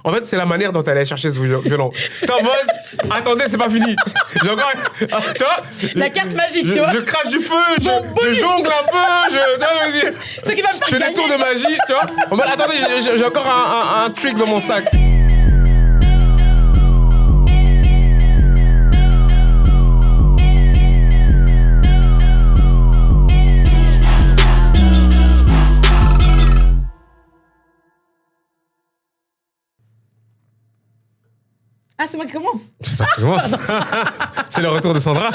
En fait, c'est la manière dont elle allait chercher ce violon. C'était en mode, attendez, c'est pas fini. J'ai encore, tu vois, la carte magique, tu vois. Je crache du feu, je jongle un peu, tu vois, je veux dire. Ce qui va me faire Je fais des gagner. tours de magie, tu vois. En mode, attendez, j'ai encore un trick dans mon sac. Ah, c'est moi qui commence. C'est ça qui commence. C'est le retour de Sandra.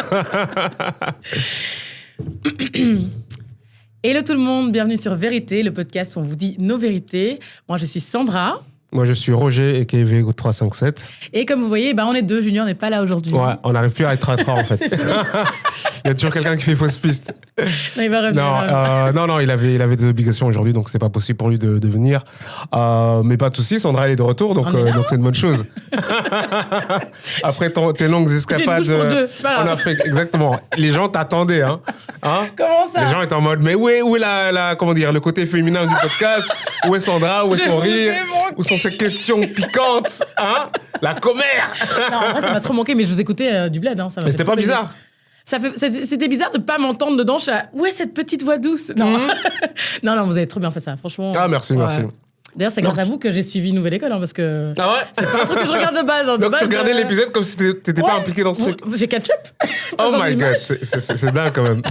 Hello tout le monde, bienvenue sur Vérité, le podcast où on vous dit nos vérités. Moi, je suis Sandra. Moi, je suis Roger, aka Vego 357. Et comme vous voyez, on est deux. Junior n'est pas là aujourd'hui. Ouais, on n'arrive plus à être à trois, en fait. Il y a toujours quelqu'un qui fait fausse piste. Non, il va revenir. Non, il avait des obligations aujourd'hui, donc c'est pas possible pour lui de venir. Mais pas de soucis, Sandra, elle est de retour, donc c'est une bonne chose. Après tes longues escapades en Afrique, exactement. Les gens t'attendaient, hein. Comment ça? Les gens étaient en mode, mais où est comment dire, le côté féminin du podcast? Où est Sandra? Où est son rire? Où sont ces questions piquantes, hein? La commère. Non, en vrai, ça m'a trop manqué, mais je vous écoutais du bled, hein. Mais c'était pas bizarre. C'était bizarre de pas m'entendre dedans. Je suis là, où est cette petite voix douce? Non. non, vous avez trop bien fait ça, franchement. Ah, merci. D'ailleurs, c'est grâce à vous que j'ai suivi Nouvelle École, hein, parce que ah ouais, c'est pas un truc que je regarde de base. Hein, donc tu regardais l'épisode comme si t'étais pas impliqué dans ce truc. J'ai catch-up. Oh my god, c'est dingue quand même.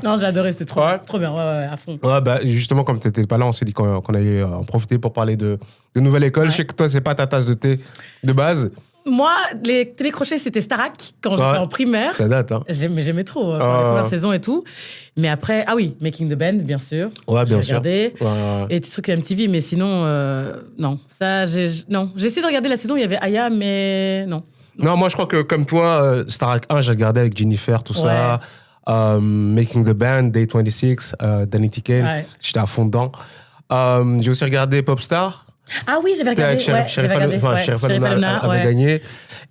Non, j'ai adoré, c'était trop bien, à fond. Ouais, bah justement, comme t'étais pas là, on s'est dit qu'on allait en profiter pour parler de Nouvelle École. Ouais. Je sais que toi, c'est pas ta tasse de thé de base. Moi, les télécrochets, c'était Starac quand j'étais en primaire. Ça date, hein. J'aimais trop les premières saisons et tout. Mais après, Making the Band, bien sûr. Ouais, bien sûr. J'ai regardé. Et des trucs MTV, mais sinon, non. Ça, j'ai essayé de regarder la saison, il y avait Aya, mais non. Non, moi, je crois que comme toi, Starac 1, j'ai regardé avec Jennifer, tout ça. Making the Band, Day 26, Danny Tiken. Ouais. J'étais à fond dedans. J'ai aussi regardé Popstar. Ah oui, j'avais regardé. Sheriff Aluna avait gagné.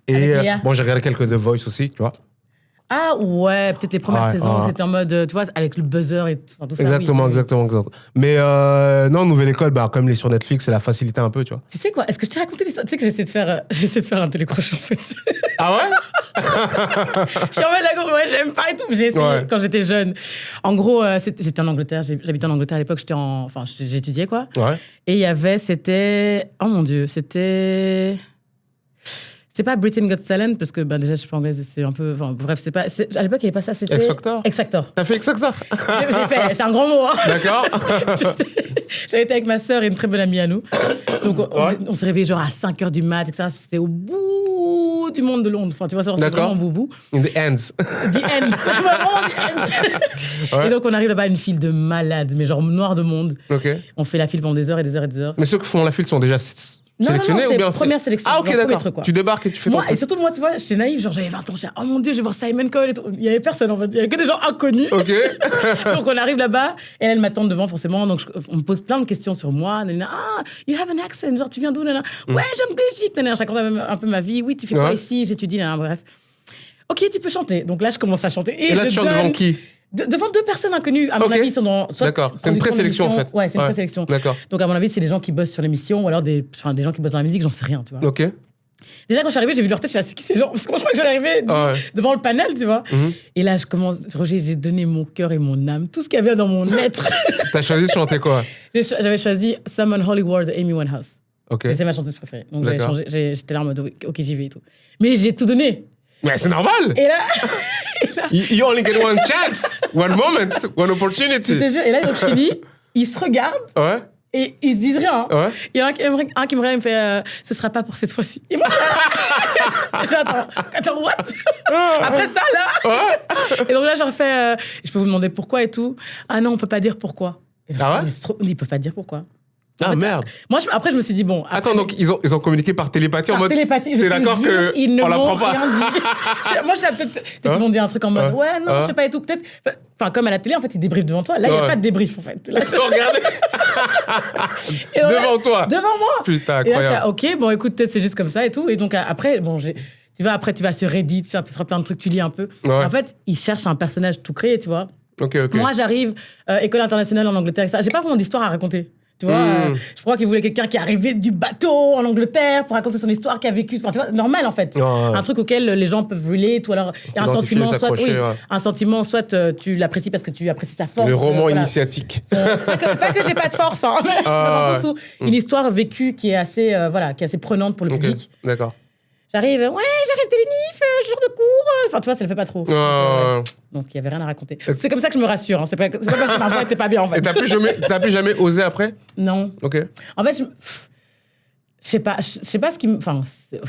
Et bon, j'ai regardé quelques The Voice aussi, tu vois. Ah ouais, peut-être les premières saisons, c'était en mode, tu vois, avec le buzzer et tout ça. Exactement. Mais non, Nouvelle École, comme les sur Netflix, c'est la facilité un peu, tu vois. Tu sais quoi, est-ce que je t'ai raconté l'histoire? Tu sais que j'essaie de faire un télécrochet, en fait. Ah ouais? Je suis en mode, d'accord, j'aime pas et tout. J'ai essayé quand j'étais jeune. En gros, j'étais en Angleterre, j'habitais en Angleterre à l'époque, j'étudiais, quoi. Ouais. Et il y avait, oh mon Dieu, c'est pas Britain Got Talent, parce que déjà, je suis pas anglaise, c'est un peu... Enfin, bref, à l'époque, il n'y avait pas ça, c'était... X Factor. T'as fait X Factor? J'ai fait, c'est un grand mot, hein. D'accord. J'avais été avec ma sœur et une très bonne amie à nous. Donc, on s'est réveillés genre à 5h du mat, etc. C'était au bout du monde de Londres. Enfin, tu vois, c'est vraiment boubou. In the ends. The ends. Vraiment the ends. Ouais. Et donc, on arrive là-bas à une file de malades, mais genre noir de monde. Okay. On fait la file pendant des heures et des heures et des heures. Mais ceux qui font la file sont déjà... sélectionné ou bien c'est première sélection. Ah ok, d'accord. Truc, quoi. Tu débarques et tu fais ton truc. Et surtout moi, tu vois, j'étais naïve, genre j'avais 20 ans, j'étais oh mon Dieu, je vais voir Simon Cowell et tout. Il y avait personne en fait, il y avait que des gens inconnus. Ok. Donc on arrive là-bas et elle m'attend devant forcément, donc on me pose plein de questions sur moi. You have an accent, genre tu viens d'où? Ouais, je viens de Belgique. Je raconte un peu ma vie. Oui, tu fais quoi ici? J'étudie, bref. Ok, tu peux chanter. Donc là, je commence à chanter. Et là, tu chantes devant qui? Devant deux personnes inconnues, à mon avis, ils sont dans... D'accord, c'est une présélection en fait. Ouais, c'est une présélection. D'accord. Donc à mon avis, c'est des gens qui bossent sur l'émission ou alors des gens qui bossent dans la musique, j'en sais rien, tu vois. Ok. Déjà, quand je suis arrivée, j'ai vu leur tête, je suis là, c'est qui ces gens? Parce que moi, je crois que j'allais arriver devant le panel, tu vois. Et là, Roger, j'ai donné mon cœur et mon âme, tout ce qu'il y avait dans mon être. T'as choisi de chanter quoi? J'avais choisi Someone Hollywood de Amy Winehouse. Ok. C'est ma chanteuse préférée. Donc j'étais là en mode, ok, j'y vais et tout. Mais j'ai tout donné. Mais c'est normal. Et là... You only get one chance, one moment, one opportunity. Je te jure. Et là, ils ont fini, ils se regardent et ils se disent rien. Ouais. Il y en a un qui me regarde et me fait ce sera pas pour cette fois-ci. Et moi, attends, what? Après ça, là. Et donc là, j'en fais je peux vous demander pourquoi et tout. Ah non, on peut pas dire pourquoi. Ah ouais? Ils peuvent pas dire pourquoi. Ah merde. Moi, après, je me suis dit, bon... Attends, donc ils ont communiqué par télépathie en mode... télépathie, t'es d'accord qu'on l'apprend pas? Moi, peut-être ils vont dire un truc en mode, ouais, non, je sais pas et tout. Peut-être... Enfin, comme à la télé, en fait, ils débriefent devant toi. Là, il n'y a pas de débrief, en fait. Là, ils sont regardés. Devant toi? Devant moi. Putain, incroyable. Et là, je suis ok, bon, écoute, peut-être c'est juste comme ça et tout. Et donc, après, bon, tu vas sur Reddit, tu vas sur plein de trucs, tu lis un peu. Ouais. En fait, ils cherchent un personnage tout créé, tu vois. Ok. Moi, j'arrive, école internationale en Angleterre, et ça. J'ai pas vraiment d'histoire à raconter. Tu vois, je crois qu'il voulait quelqu'un qui est arrivé du bateau en Angleterre pour raconter son histoire, qui a vécu. Enfin, tu vois, normal en fait. Un truc auquel les gens peuvent relate, ou alors il y a un sentiment, un sentiment, soit tu l'apprécies parce que tu apprécies sa force. Le roman initiatique. Pas que j'ai pas de force, hein, mais dans le sens où une histoire vécue qui est assez, qui est assez prenante pour le public. D'accord. J'arrive de l'UNIF, jour de cours. Enfin, tu vois, ça le fait pas trop. Donc, il y avait rien à raconter. C'est comme ça que je me rassure. Hein. C'est pas parce que ma voix était pas bien, en fait. Et t'as plus jamais osé après? Non. Ok. En fait, je sais pas ce qui me... Enfin,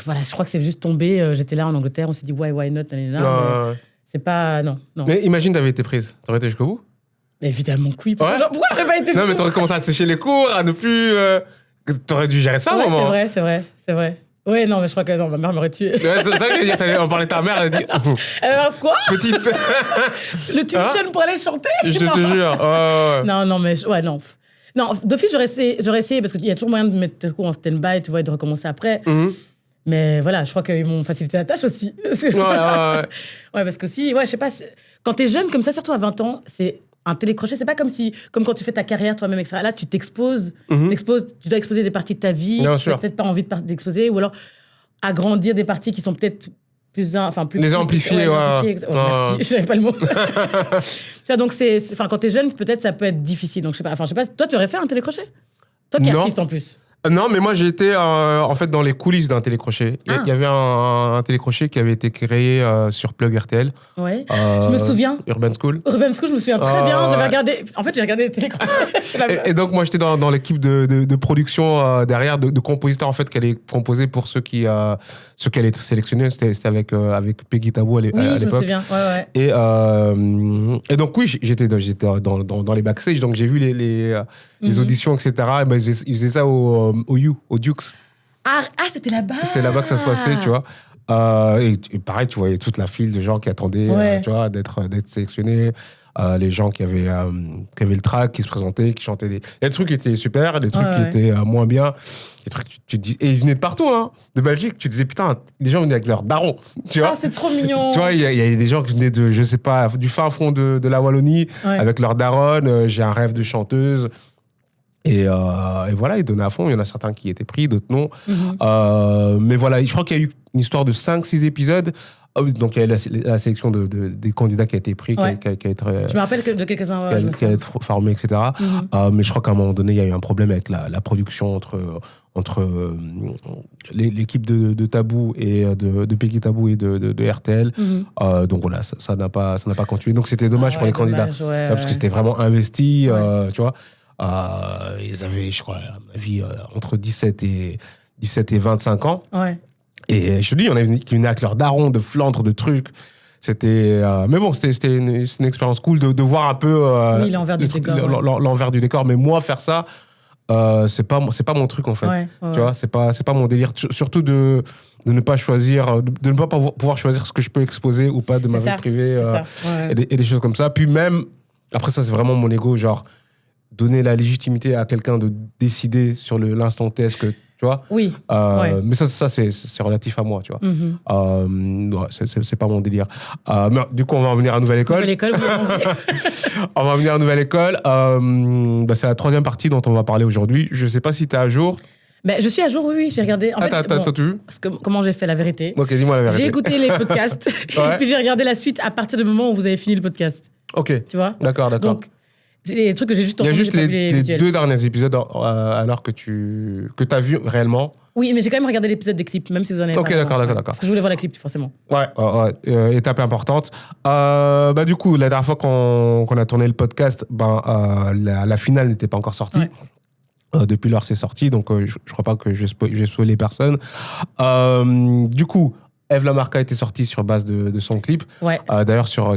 voilà, je crois que c'est juste tombé. J'étais là en Angleterre, on s'est dit, why not, c'est pas... Non. Mais imagine, t'avais été prise. T'aurais été jusqu'au bout? Évidemment que oui. Pourquoi j'aurais pas été... Non, mais t'aurais commencé à sécher les cours, à ne plus... T'aurais dû gérer ça, à un moment. C'est vrai. Ouais, non, mais je crois que ma mère m'aurait tué. Ouais, c'est ça que je veux dire. On parlait de ta mère, elle a dit... Quoi? Petite. Le tuition pour aller chanter? Je te jure. Non, mais... non. Non, d'office, j'aurais essayé, parce qu'il y a toujours moyen de mettre tes cours en stand-by, tu vois, et de recommencer après. Mais voilà, je crois qu'ils m'ont facilité la tâche aussi. Ouais, parce que si... Ouais, je sais pas... Quand t'es jeune comme ça, surtout à 20 ans, c'est... Un télécrochet, c'est pas comme quand tu fais ta carrière toi-même, etc. Là, tu t'exposes, tu dois exposer des parties de ta vie, tu n'as peut-être pas envie d'exposer, ou alors agrandir des parties qui sont peut-être plus les amplifier, merci, j'avais pas le mot. Tu vois, donc quand t'es jeune, peut-être ça peut être difficile. Donc je sais pas. Toi, tu aurais fait un télécrochet? Toi qui es artiste en plus. Non, mais moi j'ai été en fait dans les coulisses d'un télécrochet. Il y avait un télécrochet qui avait été créé sur Plug RTL. Ouais. Je me souviens. Urban School. Je me souviens très bien. J'avais regardé. En fait, j'ai regardé les télécrochets. et donc moi j'étais dans l'équipe de production derrière, de compositeurs en fait qui allaient composer pour ceux qui allaient être sélectionnés. C'était avec Peggy Tabou à l'époque. Oui, je me souviens. Ouais. Et donc oui, j'étais dans les backstage, donc j'ai vu les auditions, etc. Et ben, ils faisaient ça au Dukes. Ah, c'était là-bas. C'était là-bas que ça se passait, tu vois. Et pareil, tu voyais toute la file de gens qui attendaient, tu vois, d'être sélectionnés. Les gens qui avaient le track, qui se présentaient, qui chantaient. Il y a des trucs qui étaient super, des trucs qui étaient moins bien. Des trucs, tu te dis, et ils venaient de partout, hein, de Belgique. Tu te disais, putain, les gens venaient avec leurs darons. Tu vois, c'est trop mignon. Tu vois, il y a des gens qui venaient de, je sais pas, du fin fond de la Wallonie, avec leurs darons. J'ai un rêve de chanteuse. Et voilà, ils donnaient à fond. Il y en a certains qui étaient pris, d'autres non. Mais voilà, je crois qu'il y a eu une histoire de 5-6 épisodes. Donc, il y a eu la sélection des candidats qui a été pris, qui a été... Je me rappelle de quelques-uns. Qui a été formé, etc. Mais je crois qu'à un moment donné, il y a eu un problème avec la production entre l'équipe de Tabou et de Peggy Tabou et de RTL. Donc voilà, ça n'a pas continué. Donc c'était dommage pour les candidats. Parce que c'était vraiment investi, tu vois. Ils avaient, je crois, à ma vie, entre 17 et 25 ans. Et je te dis, il y en avait qui venaient avec leurs darons de Flandre, de trucs. C'était... mais bon, c'était une expérience cool de voir un peu... l'envers du décor. L'envers du décor. Mais moi, faire ça, c'est pas mon truc, en fait. Tu vois, c'est pas mon délire. Surtout de ne pas choisir... De ne pas pouvoir choisir ce que je peux exposer ou pas de ma vie privée. Et des choses comme ça. Puis même... Après, ça, c'est vraiment mon ego, genre... Donner la légitimité à quelqu'un de décider sur l'instant T, est-ce que, tu vois. Oui. Mais ça c'est relatif à moi, tu vois. C'est pas mon délire. Mais du coup, on va en venir à Nouvelle École. Nouvelle École, on va en venir à Nouvelle École. C'est la troisième partie dont on va parler aujourd'hui. Je sais pas si t'es à jour. Ben, je suis à jour, oui, j'ai regardé. En fait, t'as tout vu? Parce que, comment j'ai fait la vérité? Ok, dis-moi la vérité. J'ai écouté les podcasts, et puis j'ai regardé la suite à partir du moment où vous avez fini le podcast. Ok. Tu vois? D'accord. Donc, les trucs que j'ai juste entendus. Il y a juste les 2 derniers derniers épisodes alors que t'as vu réellement. Oui, mais j'ai quand même regardé l'épisode des clips, même si vous en avez pas. Ok, d'accord. Parce que je voulais voir les clips, forcément. Ouais. Étape importante. Du coup, la dernière fois qu'on a tourné le podcast, la finale n'était pas encore sortie. Depuis lors, c'est sorti, donc je crois pas que je vais spoiler personne. Du coup, Eve Lamarca était sortie sur base de son clip. D'ailleurs, sur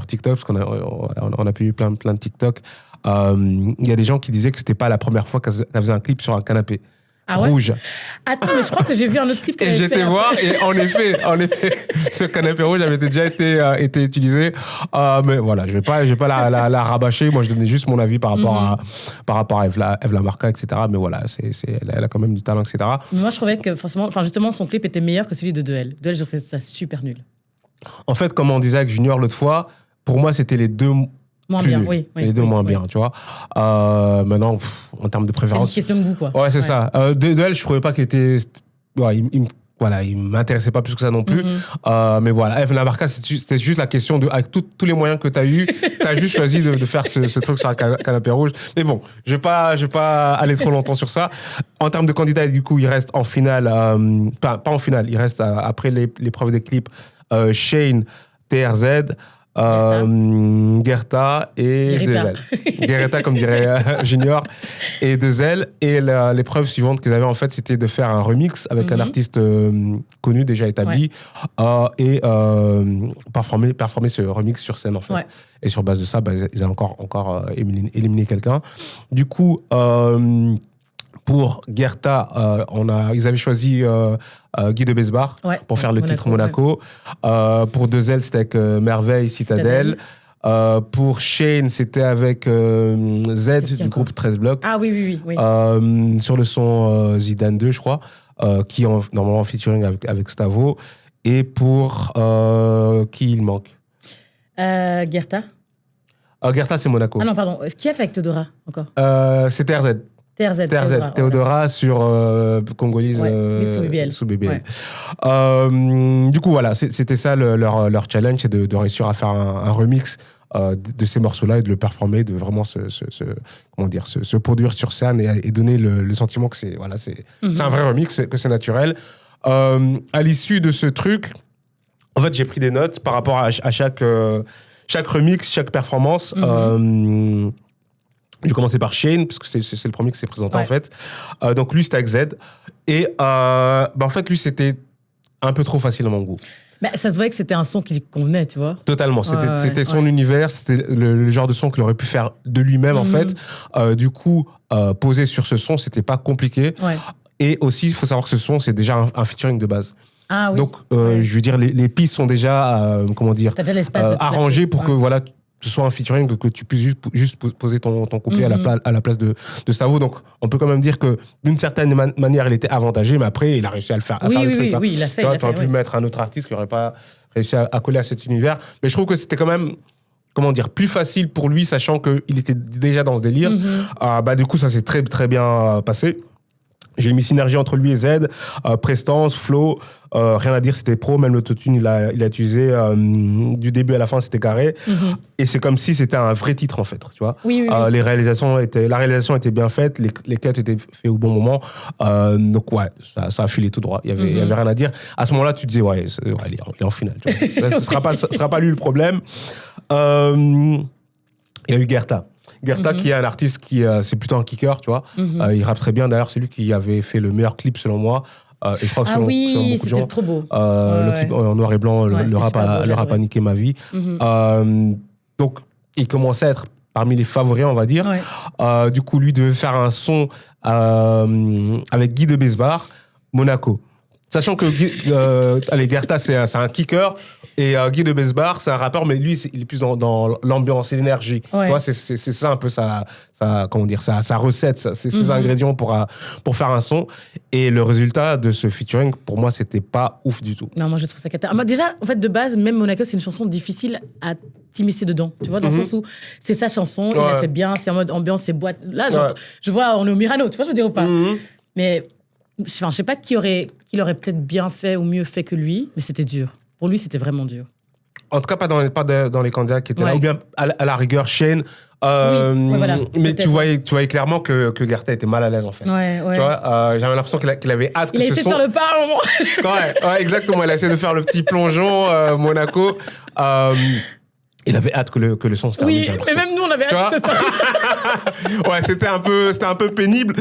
TikTok, parce qu'on a pu plein de TikTok, il y a des gens qui disaient que c'était pas la première fois qu'elle faisait un clip sur un canapé. Rouge. Attends, mais je crois que j'ai vu un autre clip qu'elle avait fait. Et j'étais voir, et en effet, ce canapé rouge avait déjà été utilisé. Mais voilà, je vais pas la rabâcher. Moi, je donnais juste mon avis par rapport à Eve Lamarca, etc. Mais voilà, elle a quand même du talent, etc. Mais moi, je trouvais que, justement, son clip était meilleur que celui de Duel. Duel, j'ai fait ça super nul. En fait, comme on disait avec Junior l'autre fois, pour moi, c'était les deux Moins bien, oui. Les deux moins bien, tu vois. Maintenant, en termes de préférence. C'est une question de goût, quoi. Ouais, c'est ça. De elle, je trouvais pas qu'il était. Ouais, il m'intéressait pas plus que ça non plus. Mais voilà, Eve Lamarca, c'était juste la question de, avec tous les moyens que tu as eu, tu as juste choisi de faire ce truc sur la canapé rouge. Mais bon, je vais pas aller trop longtemps sur ça. En termes de candidats, du coup, il reste en finale, pas en finale, il reste après l'épreuve des clips, Shane, TRZ, Gerta et Dezel. Gerta, comme dirait Junior, et Dezel. Et l'épreuve suivante qu'ils avaient, en fait, c'était de faire un remix avec un artiste connu, déjà établi, et performer ce remix sur scène, en fait. Ouais. Et sur base de ça, ils avaient encore éliminé quelqu'un. Du coup, pour Gerta, ils avaient choisi Guy de Besbar pour faire le titre Monaco. Ouais. Pour Dezel, c'était avec Merveille, Citadelle. Pour Shane, c'était avec Z du groupe 13 Blocs. Ah oui. Sur le son Zidane 2, je crois, qui est normalement en featuring avec Stavo. Et pour qui il manque Gerta. Gerta, c'est Monaco. Ah non, pardon. Qui a fait avec Théodora encore C'est TRZ. Théodora sur Congolese sous BBL. Ouais. Du coup, voilà, c'était ça leur challenge, c'est de réussir à faire un remix de ces morceaux-là et de le performer, de vraiment se produire sur scène et donner le sentiment que c'est un vrai remix, que c'est naturel. À l'issue de ce truc, en fait, j'ai pris des notes par rapport à chaque remix, chaque performance. J'ai commencé par Shane, parce que c'est le premier qui s'est présenté, en fait. Donc, lui, c'était avec Z. Et en fait, lui, c'était un peu trop facile à mon goût. Bah, ça se voyait que c'était un son qui lui convenait, tu vois. Totalement. C'était son univers, c'était le genre de son qu'il aurait pu faire de lui-même, en fait. Du coup, poser sur ce son, c'était pas compliqué. Ouais. Et aussi, il faut savoir que ce son, c'est déjà un featuring de base. Ah, oui. Donc, je veux dire, les pistes sont déjà, arrangées pour que, voilà, ce soit un featuring, que tu puisses juste poser ton couplet à la place de Stavo. Donc, on peut quand même dire que d'une certaine manière, il était avantagé, mais après, il a réussi à le faire. Oui, il a fait. Tu aurais pu mettre un autre artiste qui n'aurait pas réussi à coller à cet univers. Mais je trouve que c'était quand même, plus facile pour lui, sachant qu'il était déjà dans ce délire. Du coup, ça s'est très, très bien passé. J'ai mis synergie entre lui et Z, prestance, flow, rien à dire, c'était pro, même l'autotune, il a utilisé du début à la fin, c'était carré. Et c'est comme si c'était un vrai titre, en fait, tu vois. Oui. La réalisation était bien faite, les cuts étaient faits au bon moment. Donc, ouais, ça a filé tout droit, il y avait rien à dire. À ce moment-là, tu te disais, il est en finale. Tu vois. Ce sera pas lui le problème. Il y a eu Gerta. Qui est un artiste qui, c'est plutôt un kicker, tu vois. Il rappe très bien. D'ailleurs, c'est lui qui avait fait le meilleur clip, selon moi. Et je crois que selon beaucoup de gens, trop beau. Le clip en noir et blanc, le rap a niqué ma vie. Donc, il commençait à être parmi les favoris, on va dire. Ouais. Du coup, lui devait faire un son avec Guy de Besbar, Monaco. Sachant que Gerta, c'est un kicker. Et Guy de Besbar, c'est un rappeur, mais lui, il est plus dans l'ambiance et l'énergie. Ouais. Tu vois, c'est ça un peu sa recette, ses ingrédients pour faire un son. Et le résultat de ce featuring, pour moi, c'était pas ouf du tout. Non, moi, je trouve ça cata. Déjà, en fait, de base, même Monaco, c'est une chanson difficile à t'immiscer dedans. Tu vois, dans le sens où c'est sa chanson, il la fait bien, c'est en mode ambiance, c'est boîte. Là, je vois, on est au Myrano, tu vois, je veux dire ou pas. Mais, je sais pas qui l'aurait peut-être bien fait ou mieux fait que lui, mais c'était dur. Pour lui, c'était vraiment dur. En tout cas, pas dans les candidats qui étaient là. Ou bien, à la rigueur, Shane. Voilà, mais tu voyais clairement que Gerta était mal à l'aise, en fait. Ouais. Tu vois, j'avais l'impression qu'il avait hâte que ce son... Il a essayé de faire le pas à un moment. ouais, exactement. Il a essayé de faire le petit plongeon Monaco. Il avait hâte que le son se termine. Oui, mais même nous, on avait hâte que ce soit. Ouais, c'était un peu pénible.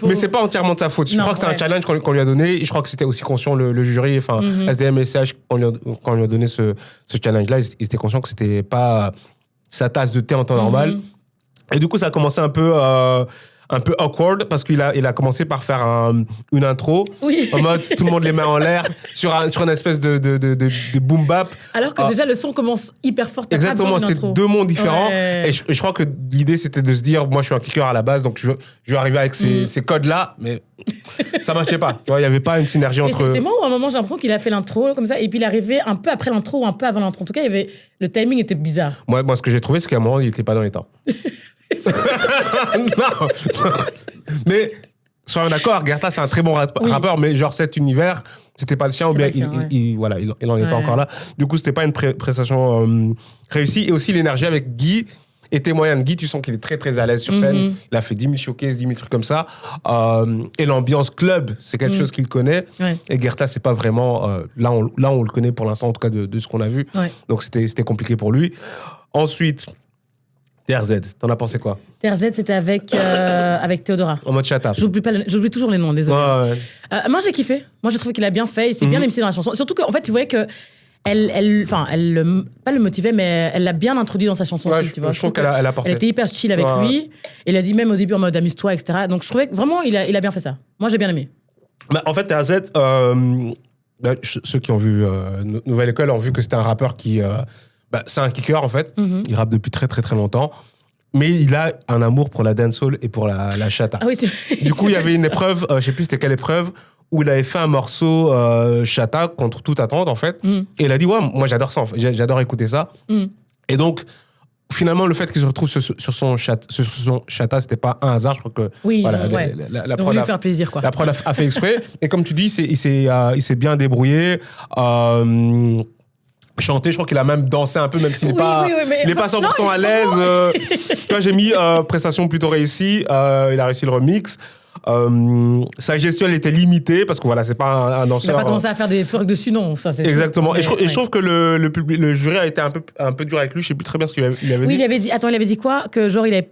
Mais c'est pas entièrement de sa faute. Je crois que c'était un challenge qu'on lui a donné. Et je crois que c'était aussi conscient le jury, enfin, SDM et SCH, quand on lui a donné ce challenge-là, il était conscient que c'était pas sa tasse de thé en temps normal. Et du coup, ça a commencé un peu un peu awkward parce qu'il a commencé par faire une intro en mode tout le monde les mains en l'air sur une espèce de boom bap. Alors que déjà le son commence hyper fort. Exactement, c'était deux mondes différents. Et je crois que l'idée c'était de se dire, moi je suis un kicker à la base, donc je vais arriver avec ces codes-là, mais ça marchait pas. Tu vois, il y avait pas une synergie entre. C'est moi où à un moment j'ai l'impression qu'il a fait l'intro comme ça, et puis il est arrivé un peu après l'intro ou un peu avant l'intro. En tout cas, le timing était bizarre. Moi, ce que j'ai trouvé, c'est qu'à un moment il était pas dans les temps. Non. Mais soyons d'accord, Guerta c'est un très bon rappeur, mais genre cet univers c'était pas le sien, ou bien il en est pas encore là. Du coup c'était pas une prestation réussie. Et aussi l'énergie avec Guy était moyenne. Guy, tu sens qu'il est très très à l'aise sur scène. Il a fait 10 000 showcases, 10 000 trucs comme ça. Et l'ambiance club, c'est quelque chose qu'il connaît. Et Guerta, c'est pas vraiment là on le connaît pour l'instant, en tout cas de ce qu'on a vu. Donc c'était compliqué pour lui. Ensuite, TRZ, t'en as pensé quoi? TRZ, c'était avec Théodora. En mode chata. J'oublie toujours les noms, désolé. Moi, j'ai kiffé. Moi, j'ai trouvé qu'il a bien fait. Il s'est bien émissé dans la chanson. Surtout qu'en fait, tu voyais que pas le motivait, mais elle l'a bien introduit dans sa chanson aussi, tu vois. Je trouve qu'elle a porté. Elle était hyper chill avec lui. Il a dit même au début en mode amuse-toi, etc. Donc, je trouvais que vraiment, il a bien fait ça. Moi, j'ai bien aimé. Bah, en fait, TRZ, ceux qui ont vu Nouvelle École ont vu que c'était un rappeur qui... c'est un kicker en fait, il rappe depuis très très très longtemps, mais il a un amour pour la dancehall et pour la chata. Du coup, il y avait une épreuve, je sais plus c'était quelle épreuve, où il avait fait un morceau chata contre toute attente en fait, et il a dit ouais, moi j'adore ça, en fait. J'adore écouter ça. Et donc finalement le fait qu'il se retrouve sur son chata, c'était pas un hasard, je crois que la prod lui faire plaisir, quoi. La prod a fait exprès. Et comme tu dis, il s'est bien débrouillé. Chanter, je crois qu'il a même dansé un peu, même s'il n'est pas 100% à l'aise. Quand j'ai mis prestation plutôt réussie, il a réussi le remix. Sa gestuelle était limitée parce que voilà, c'est pas un danseur. Il n'a pas commencé à faire des twerks dessus, non. Ça, c'est exactement. Et je trouve que le jury a été un peu dur avec lui. Je sais plus très bien ce qu'il avait dit. Oui, il avait dit quoi? Que genre il avait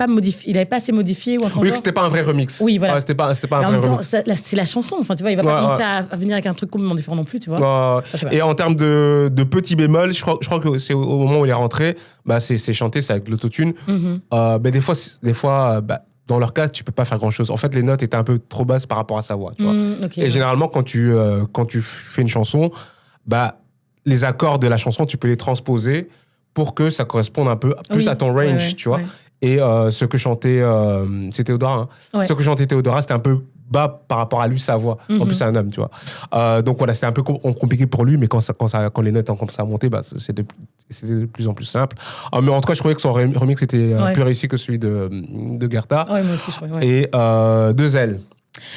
pas assez modifié ou un truc. Oui, que c'était pas un vrai remix. Oui, voilà. C'était pas un vrai remix. C'est la chanson. Enfin, tu vois, il va pas commencer à venir avec un truc complètement différent non plus, tu vois. Et en termes de petits bémols, je crois que c'est au moment où il est rentré, c'est chanté, c'est avec l'autotune. Mais des fois, dans leur cas, tu peux pas faire grand-chose. En fait, les notes étaient un peu trop basses par rapport à sa voix. Tu vois. Et généralement, quand tu fais une chanson, les accords de la chanson, tu peux les transposer pour que ça corresponde un peu plus à ton range, tu vois. Et ce que chantait c'est Théodora. Ce que chantait Théodora, c'était un peu bas par rapport à lui, sa voix. En plus, c'est un homme, tu vois. Donc voilà, c'était un peu compliqué pour lui, mais quand les notes ont commencé à monter, c'était de plus en plus simple. Mais en tout cas, je trouvais que son remix était plus réussi que celui de Guerta. Ouais, moi aussi, je trouvais. Et 2L.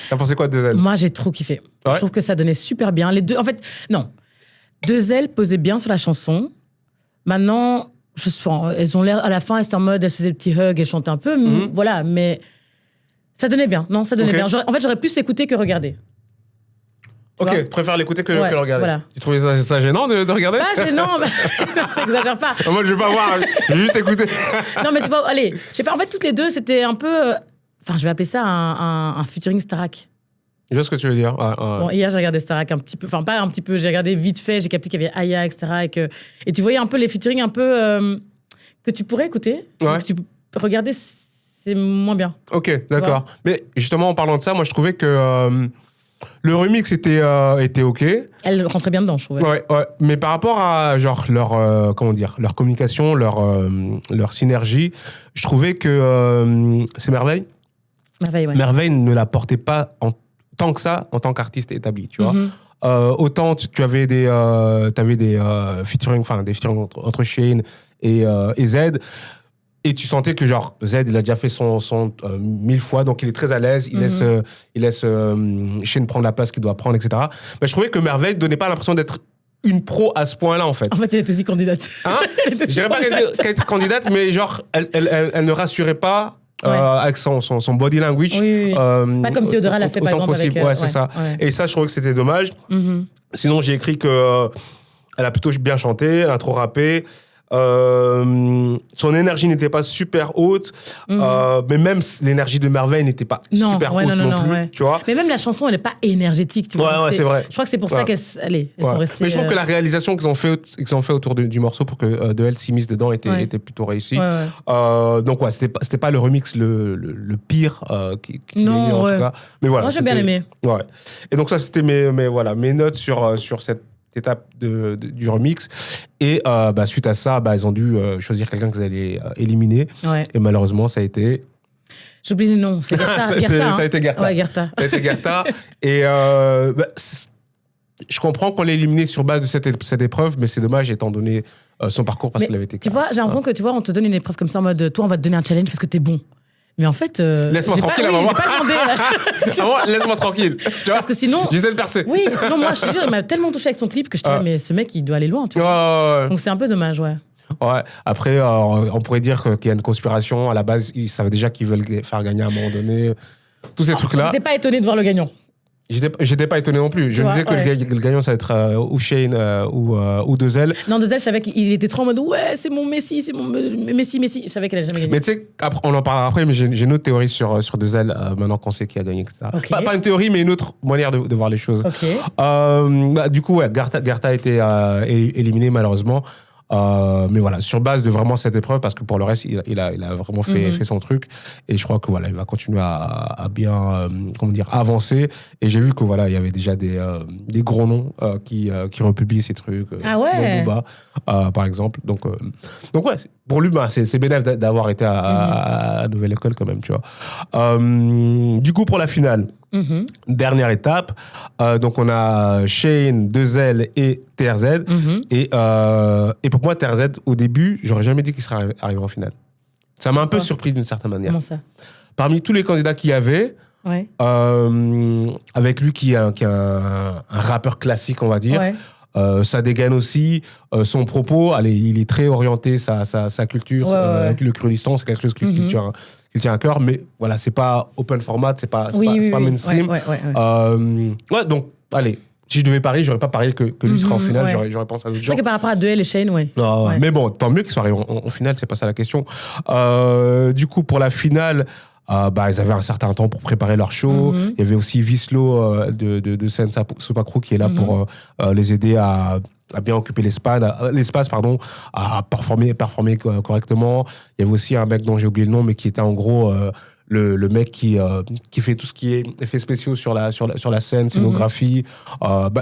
T'as pensé quoi de 2L? Moi, j'ai trop kiffé. Je trouve que ça donnait super bien. Les deux, en fait, non. 2L posait bien sur la chanson. Maintenant, elles ont l'air, à la fin, elles étaient en mode, elles faisaient des petits hugs, elles chantaient un peu. Voilà, mais ça donnait bien. Non, ça donnait bien. En fait, j'aurais plus écouté que regarder. Ok, tu préfères l'écouter que le regarder. Voilà. Tu trouvais ça gênant de regarder? Pas gênant, n'exagère pas. Moi, je vais pas voir, je vais juste écouter. Non, mais c'est pas... Allez, je sais pas, en fait, toutes les deux, c'était un peu... Enfin, je vais appeler ça un featuring Starac. Je vois ce que tu veux dire. Bon, hier, j'ai regardé Starac un petit peu... Enfin, pas un petit peu, j'ai regardé vite fait, j'ai capté qu'il y avait Aya, etc. Et tu voyais un peu les featuring un peu... que tu pourrais écouter, que tu peux regarder, c'est moins bien. Ok, d'accord. Mais justement, en parlant de ça, moi, je trouvais que... le remix était ok. Elle rentrait bien dedans, je trouvais. Ouais. Mais par rapport à genre leur communication, leur synergie, je trouvais que c'est Merveille. Merveille ne la portait pas tant que ça en tant qu'artiste établi, tu vois. Autant tu avais des featuring, entre Shane et Z. Et tu sentais que genre Z, il a déjà fait son 1000 fois, donc il est très à l'aise, il laisse Shane prendre la place qu'il doit prendre, etc. Mais je trouvais que Merveille donnait pas l'impression d'être une pro à ce point-là, en fait. En fait, elle était aussi candidate. Je dirais pas qu'elle était candidate, mais genre, elle ne rassurait pas avec son body language. Oui. Pas comme Théodora l'a fait, par exemple, possible. avec... c'est ça. Ouais. Et ça, je trouvais que c'était dommage. Sinon, j'ai écrit que elle a plutôt bien chanté, elle a trop rappé. Son énergie n'était pas super haute, mais même l'énergie de Merveille n'était pas super haute non plus, tu vois. Mais même la chanson, elle n'est pas énergétique, tu vois. Ouais, c'est vrai. Je crois que c'est pour ça qu'elles sont restées... Mais je trouve que la réalisation qu'ils ont fait autour du morceau pour que De Elle s'immisce dedans était plutôt réussie. Donc c'était pas le remix le pire qui non, en tout cas. Mais voilà. Moi, j'ai bien aimé. Ouais. Et donc ça, c'était mes notes sur cette étape du remix. Et suite à ça, ils ont dû choisir quelqu'un qu'ils allaient éliminer. Ouais. Et malheureusement, ça a été... J'oublie le nom, c'est Guerta. Ça a été Guerta. Ouais, Guerta. Ça a été Guerta. Et je comprends qu'on l'ait éliminé sur base de cette épreuve, mais c'est dommage étant donné son parcours parce qu'il avait été... Tu vois, j'ai l'impression que on te donne une épreuve comme ça en mode, toi, on va te donner un challenge parce que t'es bon. Mais en fait... laisse-moi tranquille, à maman. J'ai pas demandé. Laisse-moi tranquille. Tu vois, parce que sinon... J'essaie de percer. Oui, sinon, moi, je te jure, il m'a tellement touché avec son clip que je te dis, mais ce mec, il doit aller loin, tu vois. Donc c'est un peu dommage, ouais. Ouais. Après, on pourrait dire qu'il y a une conspiration. À la base, ils savaient déjà qu'ils veulent faire gagner à un moment donné. Tous ces trucs-là. J'étais pas étonné de voir le gagnant. J'étais pas étonné non plus. Je me disais que le gagnant, ça va être ou Shane ou Dezel. Non, Dezel, je savais qu'il était trop en mode ouais, c'est mon Messi, c'est mon Messi. Je savais qu'elle allait jamais gagner. Mais tu sais, on en parlera après, mais j'ai une autre théorie sur Dezel, maintenant qu'on sait qui a gagné, etc. Okay. Pas une théorie, mais une autre manière de voir les choses. Okay. Du coup, Guerta a été éliminé malheureusement. Mais voilà, sur base de vraiment cette épreuve, parce que pour le reste, il a vraiment fait son truc. Et je crois que voilà, il va continuer à bien, avancer. Et j'ai vu que voilà, il y avait déjà des gros noms qui republient ces trucs. Ah ouais. Booba, par exemple. Donc ouais, pour lui, c'est bénéfique d'avoir été à Nouvelle École quand même, tu vois. Du coup, pour la finale. Dernière étape, donc on a Shane, Dezel et TRZ. Et pour moi, TRZ, au début, j'aurais jamais dit qu'il serait arrivé en finale. Ça m'a un peu surpris d'une certaine manière. Comment ça ? Parmi tous les candidats qu'il y avait, avec lui qui est un rappeur classique, on va dire, ça dégaine aussi son propos. Allez, il est très orienté, sa culture, le Kurdistan, c'est quelque chose qui tient à cœur, mais voilà, c'est pas open format, c'est pas mainstream. Donc, allez, si je devais parier, j'aurais pas parié que lui serait en finale, j'aurais pensé à d'autres gens. Je crois que par rapport à Deell et Shane, mais bon, tant mieux qu'il soit arrivé en finale, c'est pas ça la question. Du coup, pour la finale, ils avaient un certain temps pour préparer leur show. Il y avait aussi Vislo de Senza Supakru qui est là pour les aider à bien occuper l'espace, à performer correctement. Il y avait aussi un mec dont j'ai oublié le nom, mais qui était en gros le mec qui fait tout ce qui est effets spéciaux sur la scène, scénographie.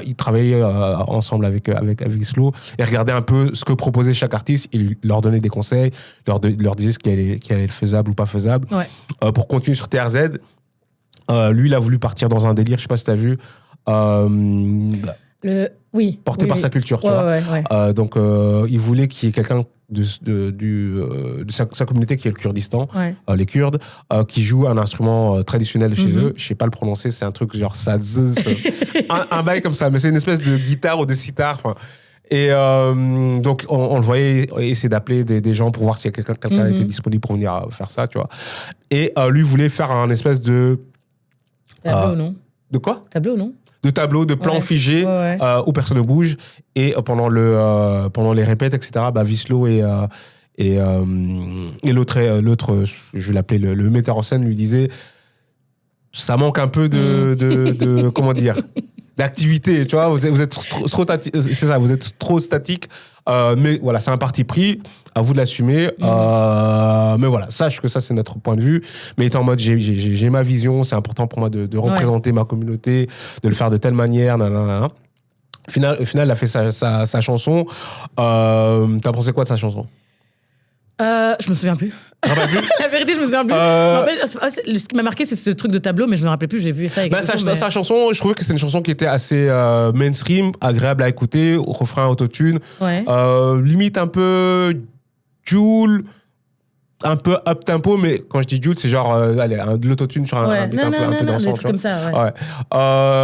Il travaillait ensemble avec Vislo et regardait un peu ce que proposait chaque artiste. Il leur donnait des conseils, leur disait ce qui allait être faisable ou pas faisable. Pour continuer sur TRZ, lui, il a voulu partir dans un délire, je sais pas si tu as vu. Porté par sa culture, tu vois. Donc, il voulait qu'il y ait quelqu'un de sa communauté qui est le Kurdistan, les Kurdes, qui joue un instrument traditionnel de chez eux. Je sais pas le prononcer, c'est un truc genre saz, un bail comme ça, mais c'est une espèce de guitare ou de sitar. Et donc, on le voyait essayer d'appeler des gens pour voir s'il y a quelqu'un était disponible pour venir faire ça, tu vois. Et lui voulait faire un espèce de... Tableau, non ? De quoi ? Tableau, non ? De tableaux, de plans figés où personne ne bouge. Et pendant les répètes, etc., Vislo et l'autre, je vais l'appeler le metteur en scène, lui disait ça manque un peu de comment dire, d'activité, tu vois, vous êtes c'est ça, vous êtes trop statique, mais voilà, c'est un parti pris, à vous de l'assumer, mais voilà, sache que ça c'est notre point de vue, mais étant en mode j'ai ma vision, c'est important pour moi de représenter ma communauté, de le faire de telle manière, nanana. Au final, il a fait sa chanson. T'as pensé quoi de sa chanson ? Je me souviens plus. La vérité, je me souviens plus. Ce qui m'a marqué, c'est ce truc de tableau, mais je me rappelais plus, j'ai vu ça. Sa chanson, je trouvais que c'était une chanson qui était assez mainstream, agréable à écouter, au refrain autotune. Limite un peu Jul, un peu up tempo, mais quand je dis Jul, c'est genre de l'autotune sur un beat un peu dansant. Des trucs comme ça,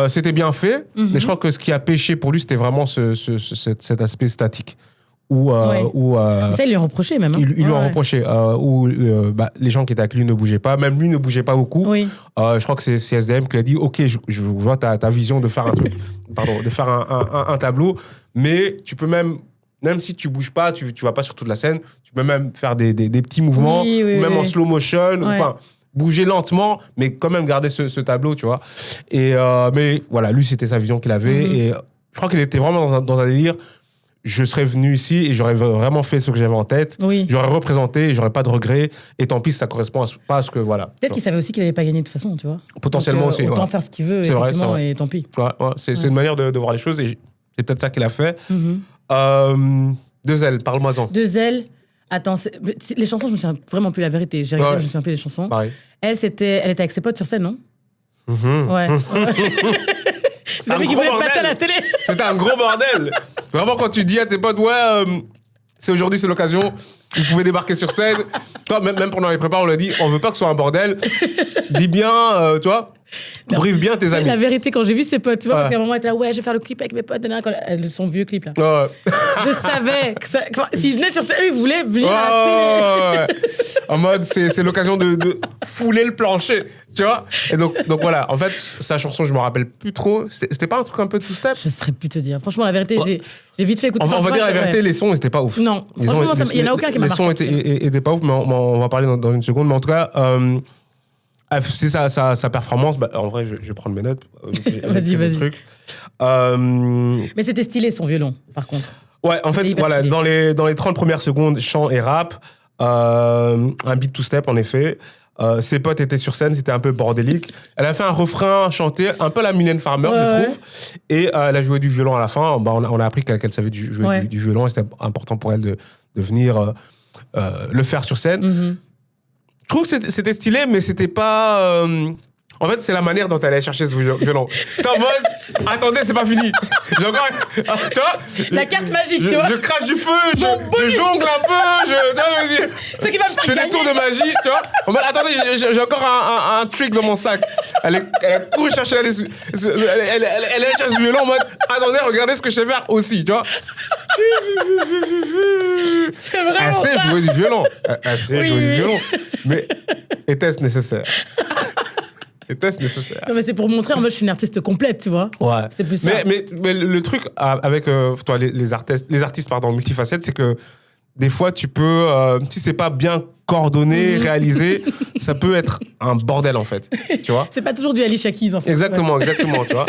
c'était bien fait, mais je crois que ce qui a pêché pour lui, c'était vraiment cet aspect statique. Ça, ils lui ont reproché même. Ils lui ont reproché. Les gens qui étaient avec lui ne bougeaient pas. Même lui ne bougeait pas beaucoup. Je crois que c'est SDM qui a dit ok, je vois ta vision de faire un truc, de faire un tableau, mais tu peux même même si tu bouges pas, tu vas pas sur toute la scène, tu peux même faire des petits mouvements, même en slow motion, enfin, bouger lentement, mais quand même garder ce tableau, tu vois. Et, mais voilà, lui, c'était sa vision qu'il avait. Et je crois qu'il était vraiment dans un délire. Je serais venu ici et j'aurais vraiment fait ce que j'avais en tête. J'aurais représenté et j'aurais pas de regrets. Et tant pis, ça correspond pas à ce que, voilà. Peut-être qu'il savait aussi qu'il allait pas gagner de toute façon, tu vois. Potentiellement aussi. Autant faire ce qu'il veut, effectivement, vrai. Et tant pis. C'est une manière de voir les choses et c'est peut-être ça qu'il a fait. Deux ailes, parle-moi-en. Deux ailes. Attends, les chansons, je me souviens vraiment plus la vérité. J'ai regardé, je me souviens plus des chansons. Pareil. Elle était avec ses potes sur scène, non? Ouais. C'est lui qui voulait passer à la télé. C'était un gros bordel. Vraiment, quand tu dis à tes potes, aujourd'hui, c'est l'occasion, vous pouvez débarquer sur scène. Toi, même pendant les prépas, on l'a dit, on veut pas que ce soit un bordel. Dis bien, tu vois, brief bien tes amis. La vérité, quand j'ai vu ses potes, tu vois, parce qu'à un moment, elle était là, je vais faire le clip avec mes potes, son vieux clip, là. Je savais que s'ils venaient sur scène, ils voulaient venir à la télé. En mode, c'est l'occasion de fouler le plancher, tu vois. Et donc voilà, en fait, sa chanson, je me rappelle plus trop. C'était pas un truc un peu two-step? Je saurais plus te dire. Franchement, la vérité, j'ai vite fait écouter. On va dire la vérité, les sons n'étaient pas ouf. Non, franchement, il y en a aucun qui m'a marqué. Les sons étaient pas ouf, mais on va parler dans une seconde. Mais en tout cas, c'est sa performance. Bah, en vrai, je vais prendre mes notes. Vas-y. Mais c'était stylé, son violon, par contre. Ouais, en fait, voilà, dans les 30 premières secondes, chant et rap, un beat two-step, en effet. Ses potes étaient sur scène, c'était un peu bordélique. Elle a fait un refrain chanté, un peu la Mylène Farmer, je trouve. Et elle a joué du violon à la fin. Bah, on a appris qu'elle savait jouer du violon. Et c'était important pour elle de venir le faire sur scène. Je trouve que c'était stylé, mais c'était pas... En fait, c'est la manière dont elle allait chercher ce violon. C'était en mode, attendez, c'est pas fini. J'ai encore, tu vois, la carte magique, tu vois. Je crache du feu, je jongle un peu, tu vois, je veux dire. Ce qui va me faire je fais des tours de magie, tu vois. En mode, attendez, j'ai encore un trick dans mon sac. Elle a couru chercher, elle allait chercher ce violon en mode, attendez, regardez ce que je sais faire aussi, tu vois. C'est vraiment elle sait jouer du violon. Elle sait jouer du violon. Mais était-ce nécessaire? Était-ce nécessaire? Non, mais c'est pour montrer en mode je suis une artiste complète, tu vois. Ouais. C'est plus ça. Mais le truc avec toi, les artistes multifacettes, c'est que des fois, tu peux, si c'est pas bien coordonné, réalisé, ça peut être un bordel, en fait. Tu vois? C'est pas toujours du Alicia Keys, en fait. Exactement, tu vois.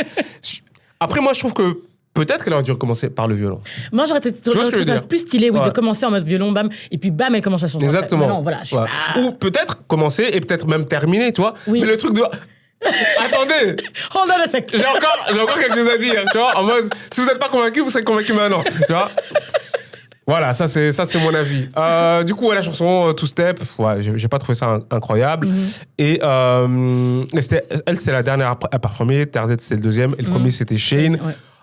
Après, moi, je trouve que peut-être qu'elle aurait dû commencer par le violon. Moi, j'aurais trouvé ça plus stylé, de commencer en mode violon, bam, et puis bam, elle commence à changer. Exactement. Non, voilà, Ou peut-être commencer et peut-être même terminer, tu vois. Oui. Mais le truc de... Attendez! Hold on a sec. J'ai encore quelque chose à dire, tu vois. En mode, si vous n'êtes pas convaincu, vous serez convaincu maintenant, tu vois. Voilà, ça c'est mon avis. Du coup, la chanson Two Step, j'ai pas trouvé ça incroyable. Et c'était la dernière à performer. TRZ c'était le deuxième et le premier c'était Shane.